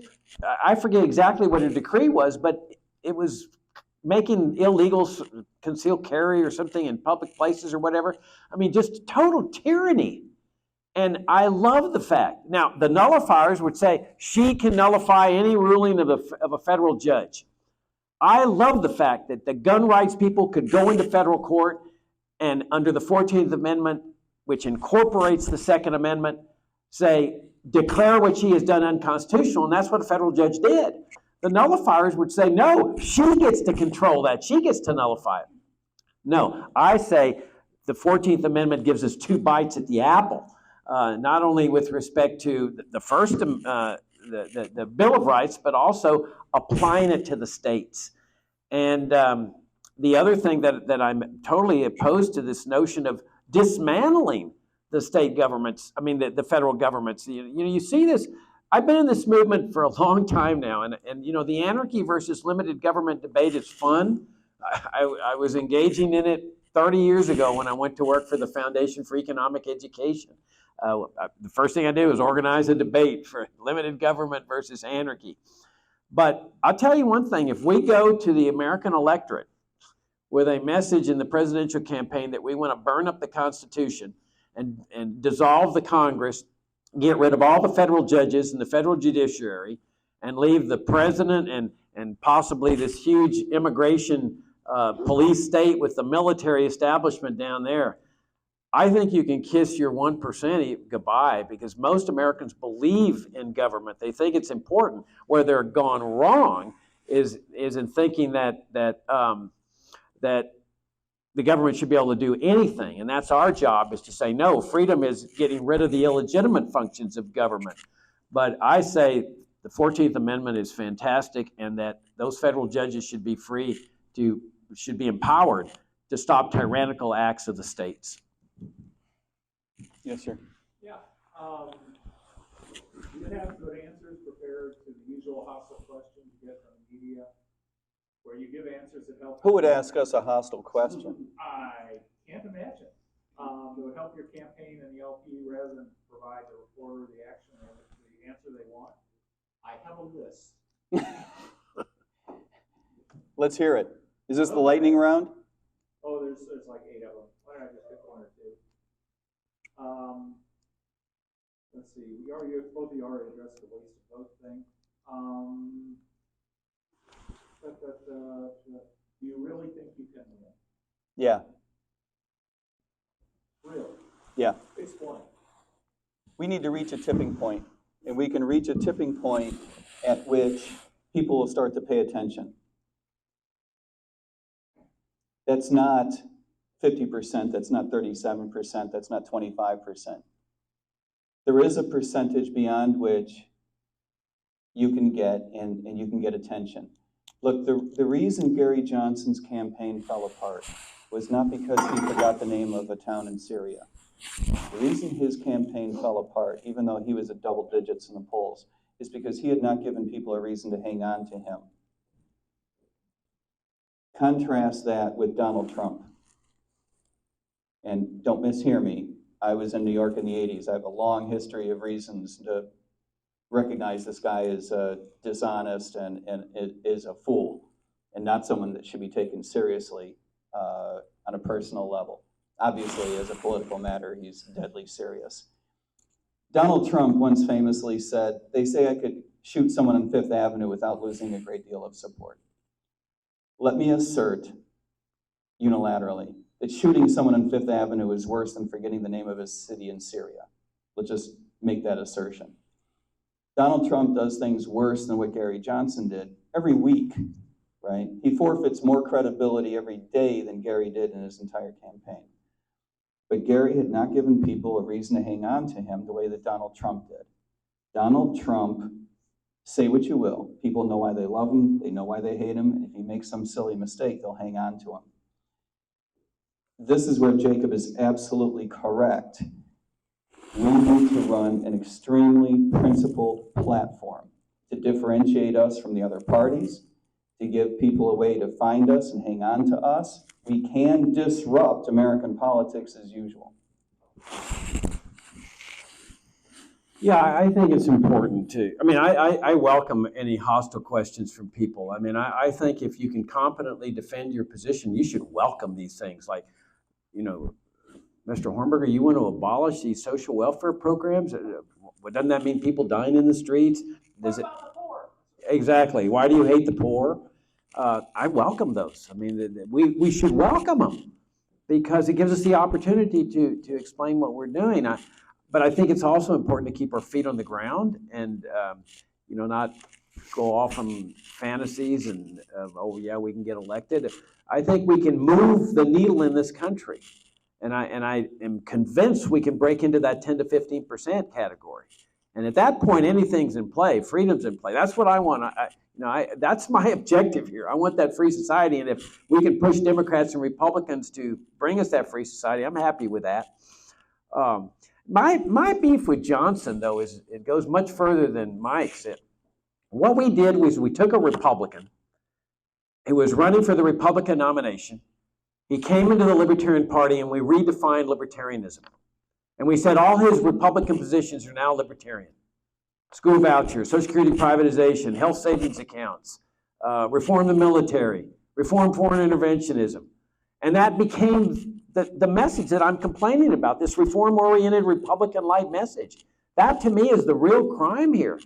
I forget exactly what her decree was, but it was making illegal concealed carry or something in public places or whatever. I mean, just total tyranny. And I love the fact. Now, the nullifiers would say she can nullify any ruling of a federal judge. I love the fact that the gun rights people could go into federal court and under the 14th Amendment, which incorporates the Second Amendment, say, declare what she has done unconstitutional, and that's what a federal judge did. The nullifiers would say, no, she gets to control that. She gets to nullify it. No, I say the 14th Amendment gives us two bites at the apple. Not only with respect to the first, the Bill of Rights, but also applying it to the states. And the other thing that I'm totally opposed to, this notion of dismantling the state governments, I mean the federal governments. You see this, I've been in this movement for a long time now, and the anarchy versus limited government debate is fun. I was engaging in it 30 years ago when I went to work for the Foundation for Economic Education. The first thing I did was organize a debate for limited government versus anarchy. But I'll tell you one thing, if we go to the American electorate, with a message in the presidential campaign that we want to burn up the Constitution and dissolve the Congress, get rid of all the federal judges and the federal judiciary, and leave the president and possibly this huge immigration police state with the military establishment down there. I think you can kiss your 1% goodbye, because most Americans believe in government. They think it's important. Where they're gone wrong is in thinking that the government should be able to do anything, and that's our job, is to say, no, freedom is getting rid of the illegitimate functions of government. But I say the 14th Amendment is fantastic, and that those federal judges should be should be empowered to stop tyrannical acts of the states. Yes, sir. Yeah, you have good answers prepared to the usual hostile questions you get from the media, where you give answers that help. Who would ask us a hostile question? I can't imagine. It would help your campaign and the LP rather than provide the reporter the action or the answer they want. I have a list. Let's hear it. Is this the lightning round? Oh, there's like 8 of them. Why don't I just pick 1 or 2? Let's see. Both of you already addressed the waste of vote thing. Do you really think you can win? Yeah. Really? Yeah. Explain. We need to reach a tipping point, and we can reach a tipping point at which people will start to pay attention. That's not 50%, that's not 37%, that's not 25%. There is a percentage beyond which you can get, and you can get attention. Look, the reason Gary Johnson's campaign fell apart was not because he forgot the name of a town in Syria. The reason his campaign fell apart, even though he was at double digits in the polls, is because he had not given people a reason to hang on to him. Contrast that with Donald Trump. And don't mishear me, I was in New York in the 80s. I have a long history of reasons to recognize this guy as dishonest and is a fool, and not someone that should be taken seriously on a personal level. Obviously, as a political matter, he's deadly serious. Donald Trump once famously said, "They say I could shoot someone on Fifth Avenue without losing a great deal of support." Let me assert unilaterally that shooting someone on Fifth Avenue is worse than forgetting the name of a city in Syria. Let's just make that assertion. Donald Trump does things worse than what Gary Johnson did every week, right? He forfeits more credibility every day than Gary did in his entire campaign. But Gary had not given people a reason to hang on to him the way that Donald Trump did. Donald Trump, say what you will, people know why they love him, they know why they hate him, and if he makes some silly mistake, they'll hang on to him. This is where Jacob is absolutely correct. We need to run an extremely principled platform to differentiate us from the other parties, to give people a way to find us and hang on to us. We can disrupt American politics as usual. Yeah, I think it's important to, I welcome any hostile questions from people. I think if you can competently defend your position, you should welcome these things. Like, Mr. Hornberger, you want to abolish these social welfare programs? Doesn't that mean people dying in the streets? Does it? What about the poor? Exactly. Why do you hate the poor? I welcome those. We should welcome them because it gives us the opportunity to explain what we're doing. But I think it's also important to keep our feet on the ground and not go off on fantasies and oh yeah, we can get elected. I think we can move the needle in this country, and I am convinced we can break into that 10 to 15% category. And at that point, anything's in play. Freedom's in play. That's what I want. That's my objective here. I want that free society, and if we can push Democrats and Republicans to bring us that free society, I'm happy with that. My beef with Johnson, though, is it goes much further than Mike's. What we did was we took a Republican who was running for the Republican nomination. He came into the Libertarian Party, and we redefined libertarianism. And we said all his Republican positions are now libertarian. School vouchers, Social Security privatization, health savings accounts, reform the military, reform foreign interventionism, And that became the message that I'm complaining about, this reform-oriented Republican-like message. That to me is the real crime here.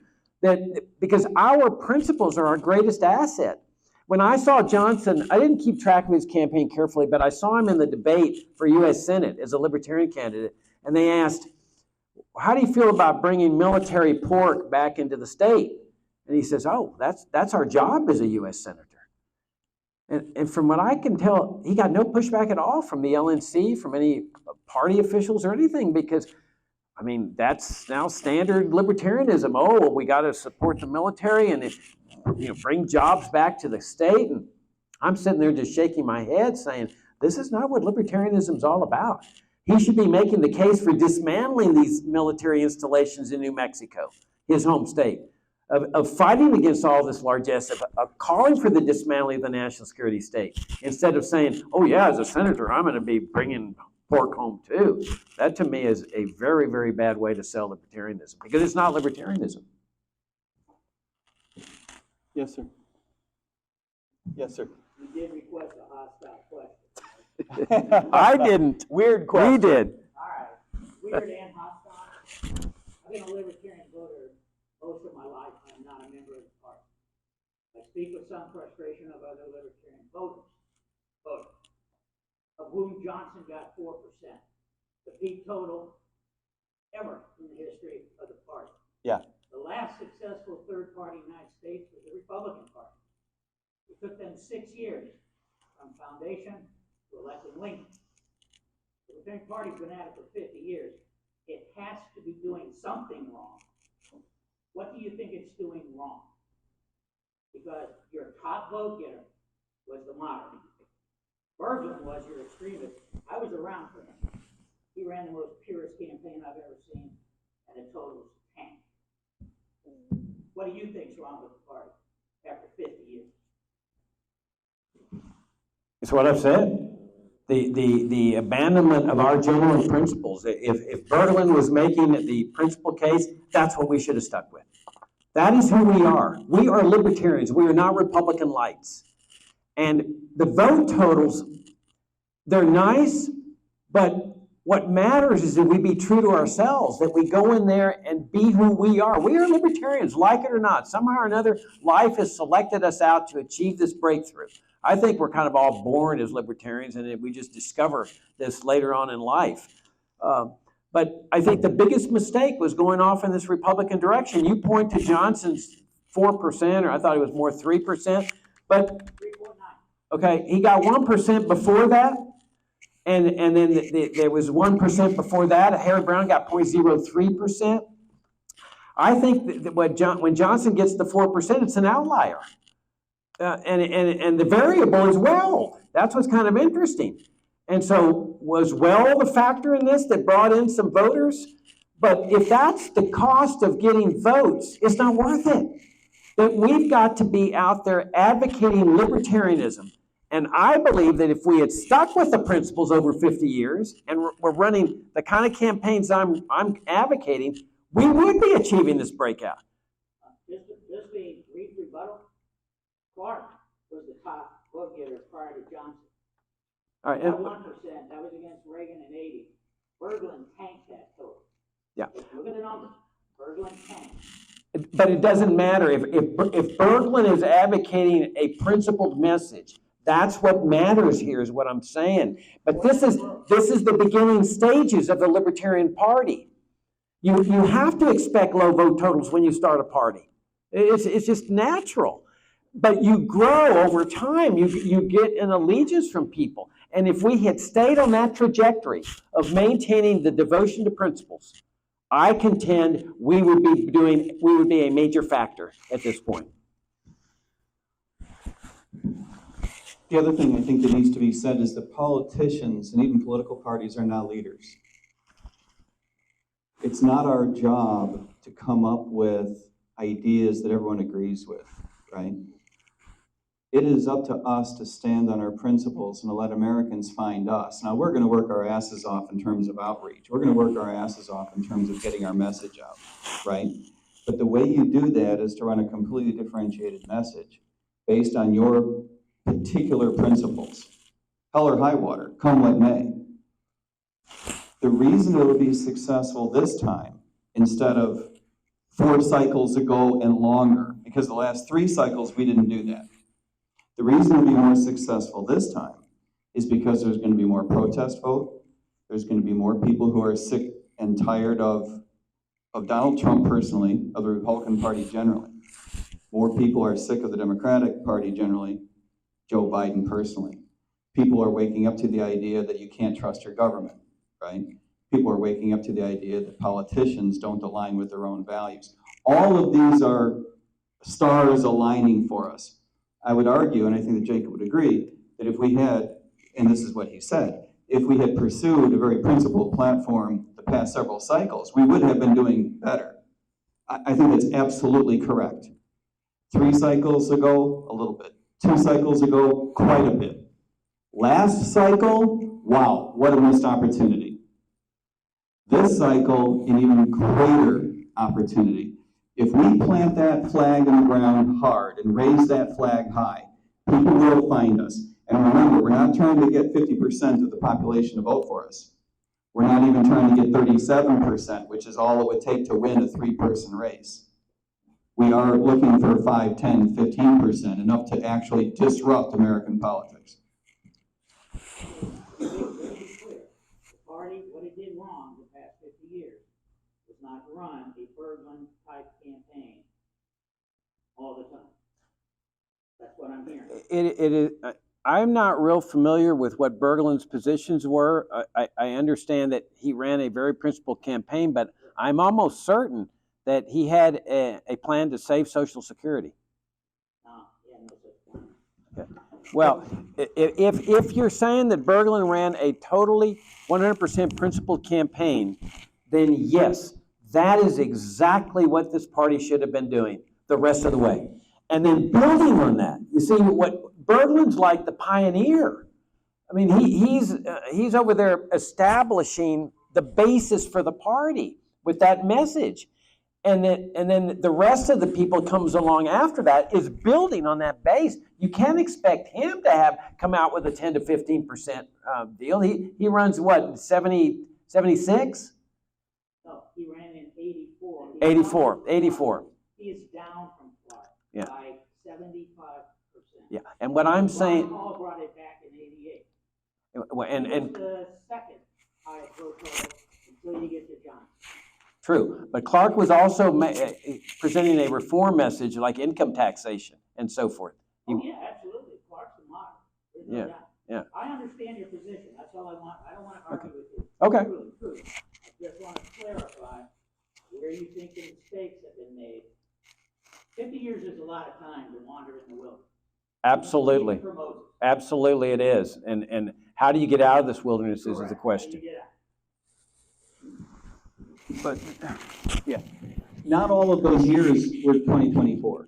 Because our principles are our greatest asset. When I saw Johnson, I didn't keep track of his campaign carefully, but I saw him in the debate for U.S. Senate as a Libertarian candidate, and they asked, how do you feel about bringing military pork back into the state? And he says, oh, that's our job as a U.S. Senator. And from what I can tell, he got no pushback at all from the LNC, from any party officials or anything, because I mean, that's now standard libertarianism. Oh, well, we got to support the military and bring jobs back to the state. And I'm sitting there just shaking my head saying, this is not what libertarianism is all about. He should be making the case for dismantling these military installations in New Mexico, his home state, of fighting against all this largesse, of calling for the dismantling of the national security state, instead of saying, oh yeah, as a senator, I'm going to be bringing pork home too. That to me is a very, very bad way to sell libertarianism, because it's not libertarianism. Yes, sir. Yes, sir. You did request a hostile question. I didn't. Weird question. We did. All right, weird and hostile. I've been a libertarian voter most of my life. I'm not a member of the party. I speak with some frustration of other libertarian voters, of whom Johnson got 4%, the peak total ever in the history of the party. Yeah. The last successful third party in the United States was the Republican Party. It took them 6 years from foundation to electing Lincoln. The Republican Party's been at it for 50 years. It has to be doing something wrong. What do you think it's doing wrong? Because your top vote getter was the moderate. Berglund was your extremist. I was around for him. He ran the most purest campaign I've ever seen, and it total was a tank. What do you think's wrong with the party after 50 years? It's what I've said. The abandonment of our general principles. If Berglund was making the principal case, that's what we should have stuck with. That is who we are. We are libertarians. We are not Republican lights. And the vote totals, they're nice, but what matters is that we be true to ourselves, that we go in there and be who we are. We are libertarians, like it or not. Somehow or another, life has selected us out to achieve this breakthrough. I think we're kind of all born as libertarians, and we just discover this later on in life. But I think the biggest mistake was going off in this Republican direction. You point to Johnson's 4%, or I thought it was more 3%, but 3.9. okay, he got 1% before that, and then there was 1% before that. Harry Brown got 0.03%. I think that when Johnson gets the 4%, it's an outlier. And the variable is well. That's what's kind of interesting. And so was well the factor in this that brought in some voters? But if that's the cost of getting votes, it's not worth it. That we've got to be out there advocating libertarianism. And I believe that if we had stuck with the principles over 50 years and we're running the kind of campaigns I'm advocating, we would be achieving this breakout. Just a brief rebuttal. Clark was the top vote getter prior to Johnson. All right. That 1%, that was against Reagan in 80. Berglund tanked that total. Yeah. Look at the numbers. Berglund tanked. But it doesn't matter. If Berglund is advocating a principled message, that's what matters here, is what I'm saying. But this is the beginning stages of the Libertarian Party. You have to expect low vote totals when you start a party. It's just natural. But you grow over time. You get an allegiance from people. And if we had stayed on that trajectory of maintaining the devotion to principles, I contend we would be a major factor at this point. The other thing I think that needs to be said is that politicians and even political parties are not leaders. It's not our job to come up with ideas that everyone agrees with, right? It is up to us to stand on our principles and to let Americans find us. Now, we're going to work our asses off in terms of outreach. We're going to work our asses off in terms of getting our message out, right? But the way you do that is to run a completely differentiated message based on your particular principles. hell or high water, come what may. The reason it'll be successful this time, instead of 4 cycles ago and longer, because the last 3 cycles we didn't do that. The reason it'll be more successful this time is because there's going to be more protest vote. There's going to be more people who are sick and tired of Donald Trump personally, of the Republican Party generally. More people are sick of the Democratic Party generally, Joe Biden personally. People are waking up to the idea that you can't trust your government, right? People are waking up to the idea that politicians don't align with their own values. All of these are stars aligning for us. I would argue, and I think that Jacob would agree, that if we had, and this is what he said, if we had pursued a very principled platform the past several cycles, we would have been doing better. I think that's absolutely correct. 3 cycles ago, a little bit. 2 cycles ago, quite a bit. Last cycle, wow, what a missed opportunity. This cycle, an even greater opportunity. If we plant that flag in the ground hard and raise that flag high, people will find us. And remember, we're not trying to get 50% of the population to vote for us. We're not even trying to get 37%, which is all it would take to win a 3-person race. We are looking for 5, 10, 15%, enough to actually disrupt American politics. To be clear, the party, what it did wrong the past 50 years was not run a Bergman-type campaign all the time. That's what I'm hearing. It is. I'm not real familiar with what Bergelin's positions were. I understand that he ran a very principled campaign, but I'm almost certain that he had a plan to save Social Security. Okay. Well, if you're saying that Bergelin ran a totally 100% principled campaign, then yes, that is exactly what this party should have been doing the rest of the way. And then building on that, you see what Bergelin's like the pioneer. I mean, he's over there establishing the basis for the party with that message. And then the rest of the people comes along after that is building on that base. You can't expect him to have come out with a 10 to 15% deal. He runs what, 76? No, he ran in 84. 84. He is down from Clark by 75%. Yeah, and what I'm saying, Paul brought it back in 88. and He was the second highest vote total until you get to Johnson. True, but Clark was also presenting a reform message like income taxation and so forth. Oh, yeah, absolutely. Clark's a model. There's no doubt. Yeah. I understand your position. That's all I want. I don't want to argue with you. Okay. Truly. I just want to clarify where you think the mistakes have been made. 50 years is a lot of time to wander in the wilderness. Absolutely. Absolutely it is. And how do you get out of this wilderness is the question. But, yeah, not all of those years were 2024.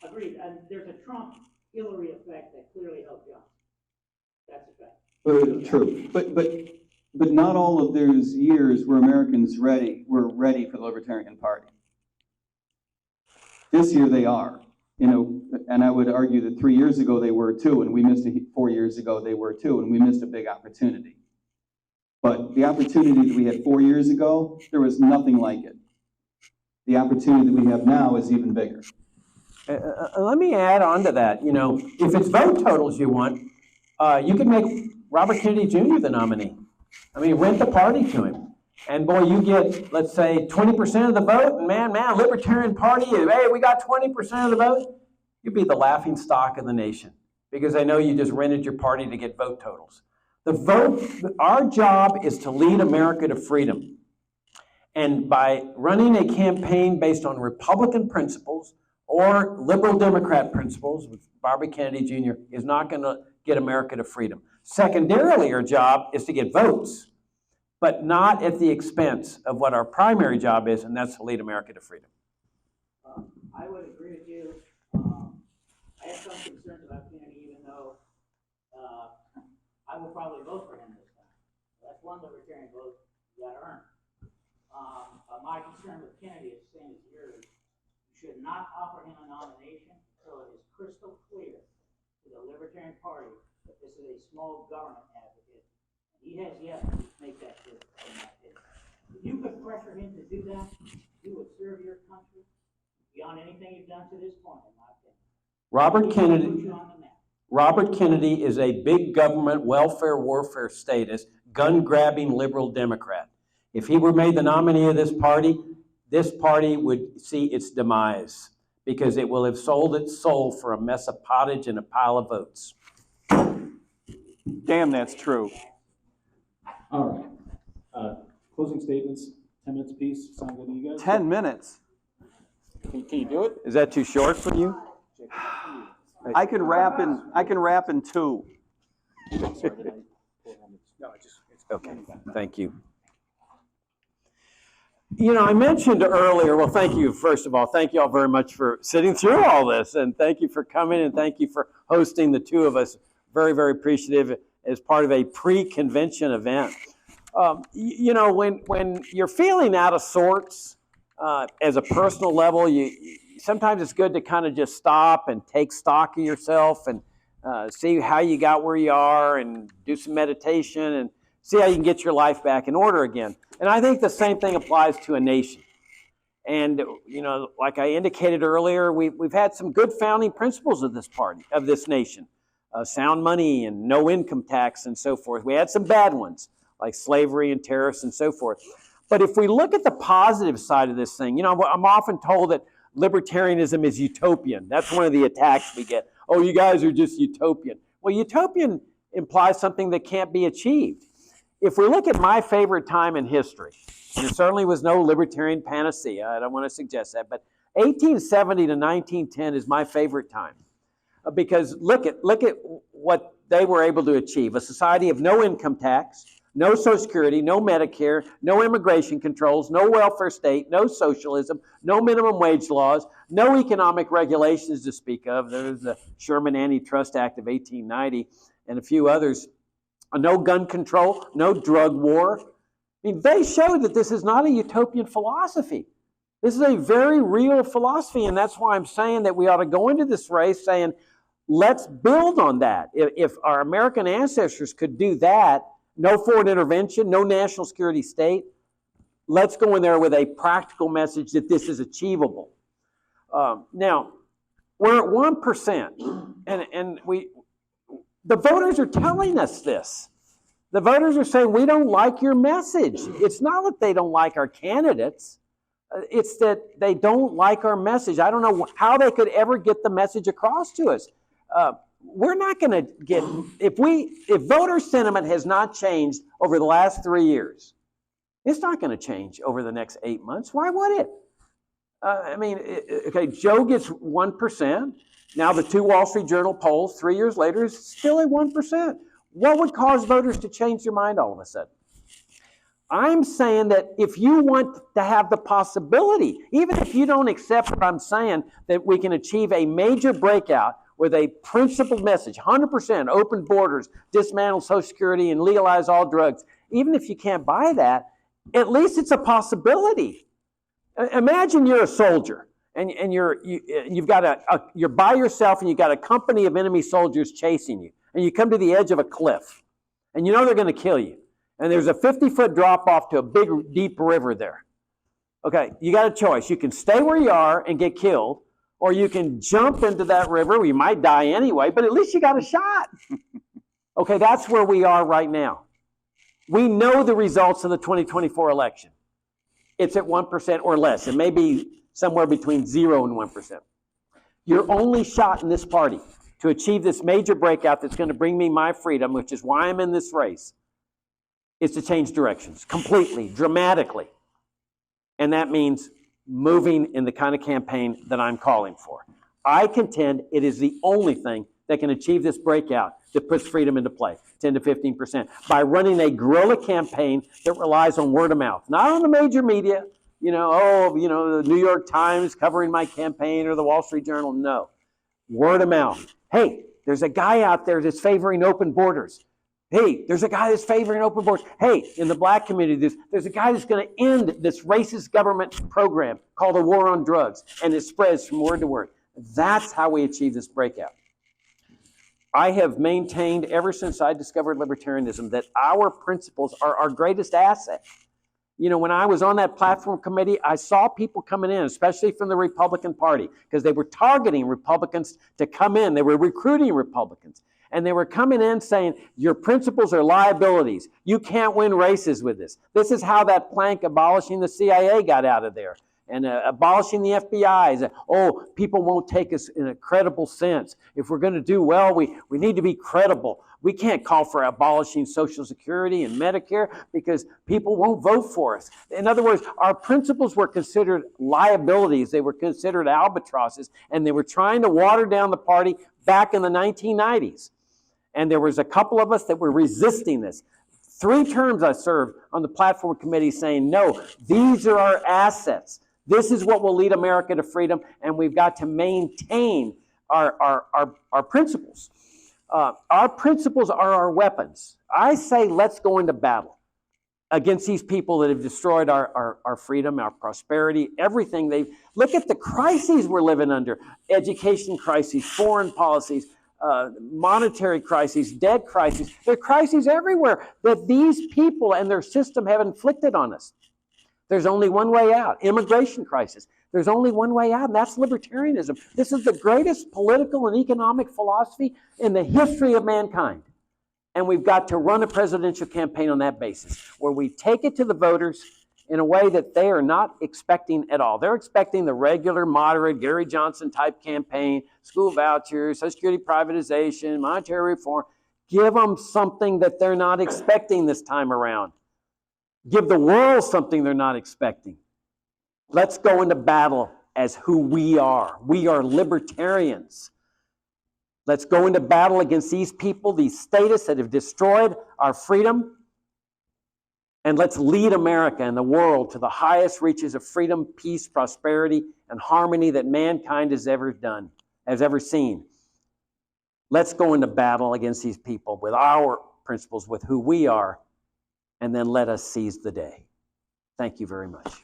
Agreed. And there's a Trump-Hillary effect that clearly helped Johnson. That's a fact. True. But not all of those years were Americans were ready for the Libertarian Party. This year they are. And I would argue that 3 years ago they were too, and we missed 4 years ago they were too, and we missed a big opportunity. But the opportunity that we had 4 years ago, there was nothing like it. The opportunity that we have now is even bigger. Let me add on to that. If it's vote totals you want, you could make Robert Kennedy Jr. the nominee. I mean, rent the party to him. And boy, you get, let's say, 20% of the vote, and man, Libertarian Party, hey, we got 20% of the vote. You'd be the laughing stock of the nation because I know you just rented your party to get vote totals. Our job is to lead America to freedom. And by running a campaign based on Republican principles or liberal Democrat principles, with Robert Kennedy Jr. is not going to get America to freedom. Secondarily, our job is to get votes, but not at the expense of what our primary job is, and that's to lead America to freedom. I would agree with you. I have some concerns about Kennedy, even though I will probably vote for him this time. That's one Libertarian vote you got to earn. My concern with Kennedy is the same as yours. You should not offer him a nomination until it is crystal clear to the Libertarian Party that this is a small government advocate. He has yet to make that difference, in my opinion. If you could pressure him to do that, you would serve your country beyond anything you've done to this point, in my opinion. Robert He would Kennedy. put you on the map. Robert Kennedy is a big government welfare warfare statist, gun-grabbing liberal Democrat. If he were made the nominee of this party would see its demise because it will have sold its soul for a mess of pottage and a pile of votes. Damn, that's true. All right. Closing statements, 10 minutes apiece. Sound good to you guys? 10 minutes. Can you do it? Is that too short for you? I can wrap in 2. Okay, thank you. You know, I mentioned earlier, well, thank you, first of all. Thank you all very much for sitting through all this, and thank you for coming, and thank you for hosting the two of us. Very, very appreciative as part of a pre-convention event. You know, when you're feeling out of sorts as a personal level, sometimes it's good to kind of just stop and take stock of yourself and see how you got where you are and do some meditation and see how you can get your life back in order again. And I think the same thing applies to a nation. And, you know, like I indicated earlier, we've had some good founding principles of this party, of this nation. Sound money and no income tax and so forth. We had some bad ones, like slavery and tariffs and so forth. But if we look at the positive side of this thing, you know, I'm often told that libertarianism is utopian. That's one of the attacks we get. Oh, you guys are just utopian. Well, utopian implies something that can't be achieved. If we look at my favorite time in history, and there certainly was no libertarian panacea, I don't want to suggest that, but 1870 to 1910 is my favorite time. Because look at what they were able to achieve. A society of no income tax, no Social Security, no Medicare, no immigration controls, no welfare state, no socialism, no minimum wage laws, no economic regulations to speak of. There's the Sherman Antitrust Act of 1890 and a few others. No gun control, no drug war. I mean, they showed that this is not a utopian philosophy. This is a very real philosophy, and that's why I'm saying that we ought to go into this race saying, let's build on that. If our American ancestors could do that, no foreign intervention, no national security state, let's go in there with a practical message that this is achievable. Now, we're at 1%, and the voters are telling us this. The voters are saying, we don't like your message. It's not that they don't like our candidates. It's that they don't like our message. I don't know how they could ever get the message across to us. We're not going to get, if voter sentiment has not changed over the last 3 years, it's not going to change over the next 8 months. Why would it? I mean, okay, Joe gets 1%. Now the 2 Wall Street Journal polls 3 years later is still at 1%. What would cause voters to change their mind all of a sudden? I'm saying that if you want to have the possibility, even if you don't accept what I'm saying, that we can achieve a major breakout with a principled message, 100% open borders, dismantle Social Security, and legalize all drugs, even if you can't buy that, at least it's a possibility. Imagine you're a soldier. And you've got you're by yourself and you've got a company of enemy soldiers chasing you. And you come to the edge of a cliff. And you know they're going to kill you. And there's a 50-foot drop off to a big, deep river there. Okay, you got a choice. You can stay where you are and get killed, or you can jump into that river where you might die anyway, but at least you got a shot. Okay, that's where we are right now. We know the results of the 2024 election. It's at 1% or less. It may be somewhere between 0 and 1%. Your only shot in this party to achieve this major breakout that's going to bring me my freedom, which is why I'm in this race, is to change directions completely, dramatically. And that means moving in the kind of campaign that I'm calling for. I contend it is the only thing that can achieve this breakout that puts freedom into play, 10 to 15%, by running a guerrilla campaign that relies on word of mouth, not on the major media, the New York Times covering my campaign or the Wall Street Journal. No, word of mouth. Hey, there's a guy out there that's favoring open borders. Hey, there's a guy that's favoring open borders. Hey, in the black community, there's a guy that's going to end this racist government program called the war on drugs, and it spreads from word to word. That's how we achieve this breakout. I have maintained ever since I discovered libertarianism that our principles are our greatest asset. You know, when I was on that platform committee, I saw people coming in, especially from the Republican Party, because they were targeting Republicans to come in. They were recruiting Republicans. And they were coming in saying, your principles are liabilities. You can't win races with this. This is how that plank abolishing the CIA got out of there. And abolishing the FBI is, oh, people won't take us in a credible sense. If we're going to do well, we need to be credible. We can't call for abolishing Social Security and Medicare because people won't vote for us. In other words, our principles were considered liabilities. They were considered albatrosses, and they were trying to water down the party back in the 1990s. And there was a couple of us that were resisting this. 3 terms I served on the platform committee saying, no, these are our assets. This is what will lead America to freedom, and we've got to maintain our principles. Our principles are our weapons. I say let's go into battle against these people that have destroyed our freedom, our prosperity, everything. Look at the crises we're living under. Education crises, foreign policies, monetary crises, debt crises. There are crises everywhere that these people and their system have inflicted on us. There's only one way out. Immigration crisis. There's only one way out, and that's libertarianism. This is the greatest political and economic philosophy in the history of mankind. And we've got to run a presidential campaign on that basis, where we take it to the voters in a way that they are not expecting at all. They're expecting the regular, moderate, Gary Johnson type campaign, school vouchers, Social Security privatization, monetary reform. Give them something that they're not expecting this time around. Give the world something they're not expecting. Let's go into battle as who we are. We are libertarians. Let's go into battle against these people, these statists that have destroyed our freedom. And let's lead America and the world to the highest reaches of freedom, peace, prosperity, and harmony that mankind has ever seen. Let's go into battle against these people with our principles, with who we are, and then let us seize the day. Thank you very much.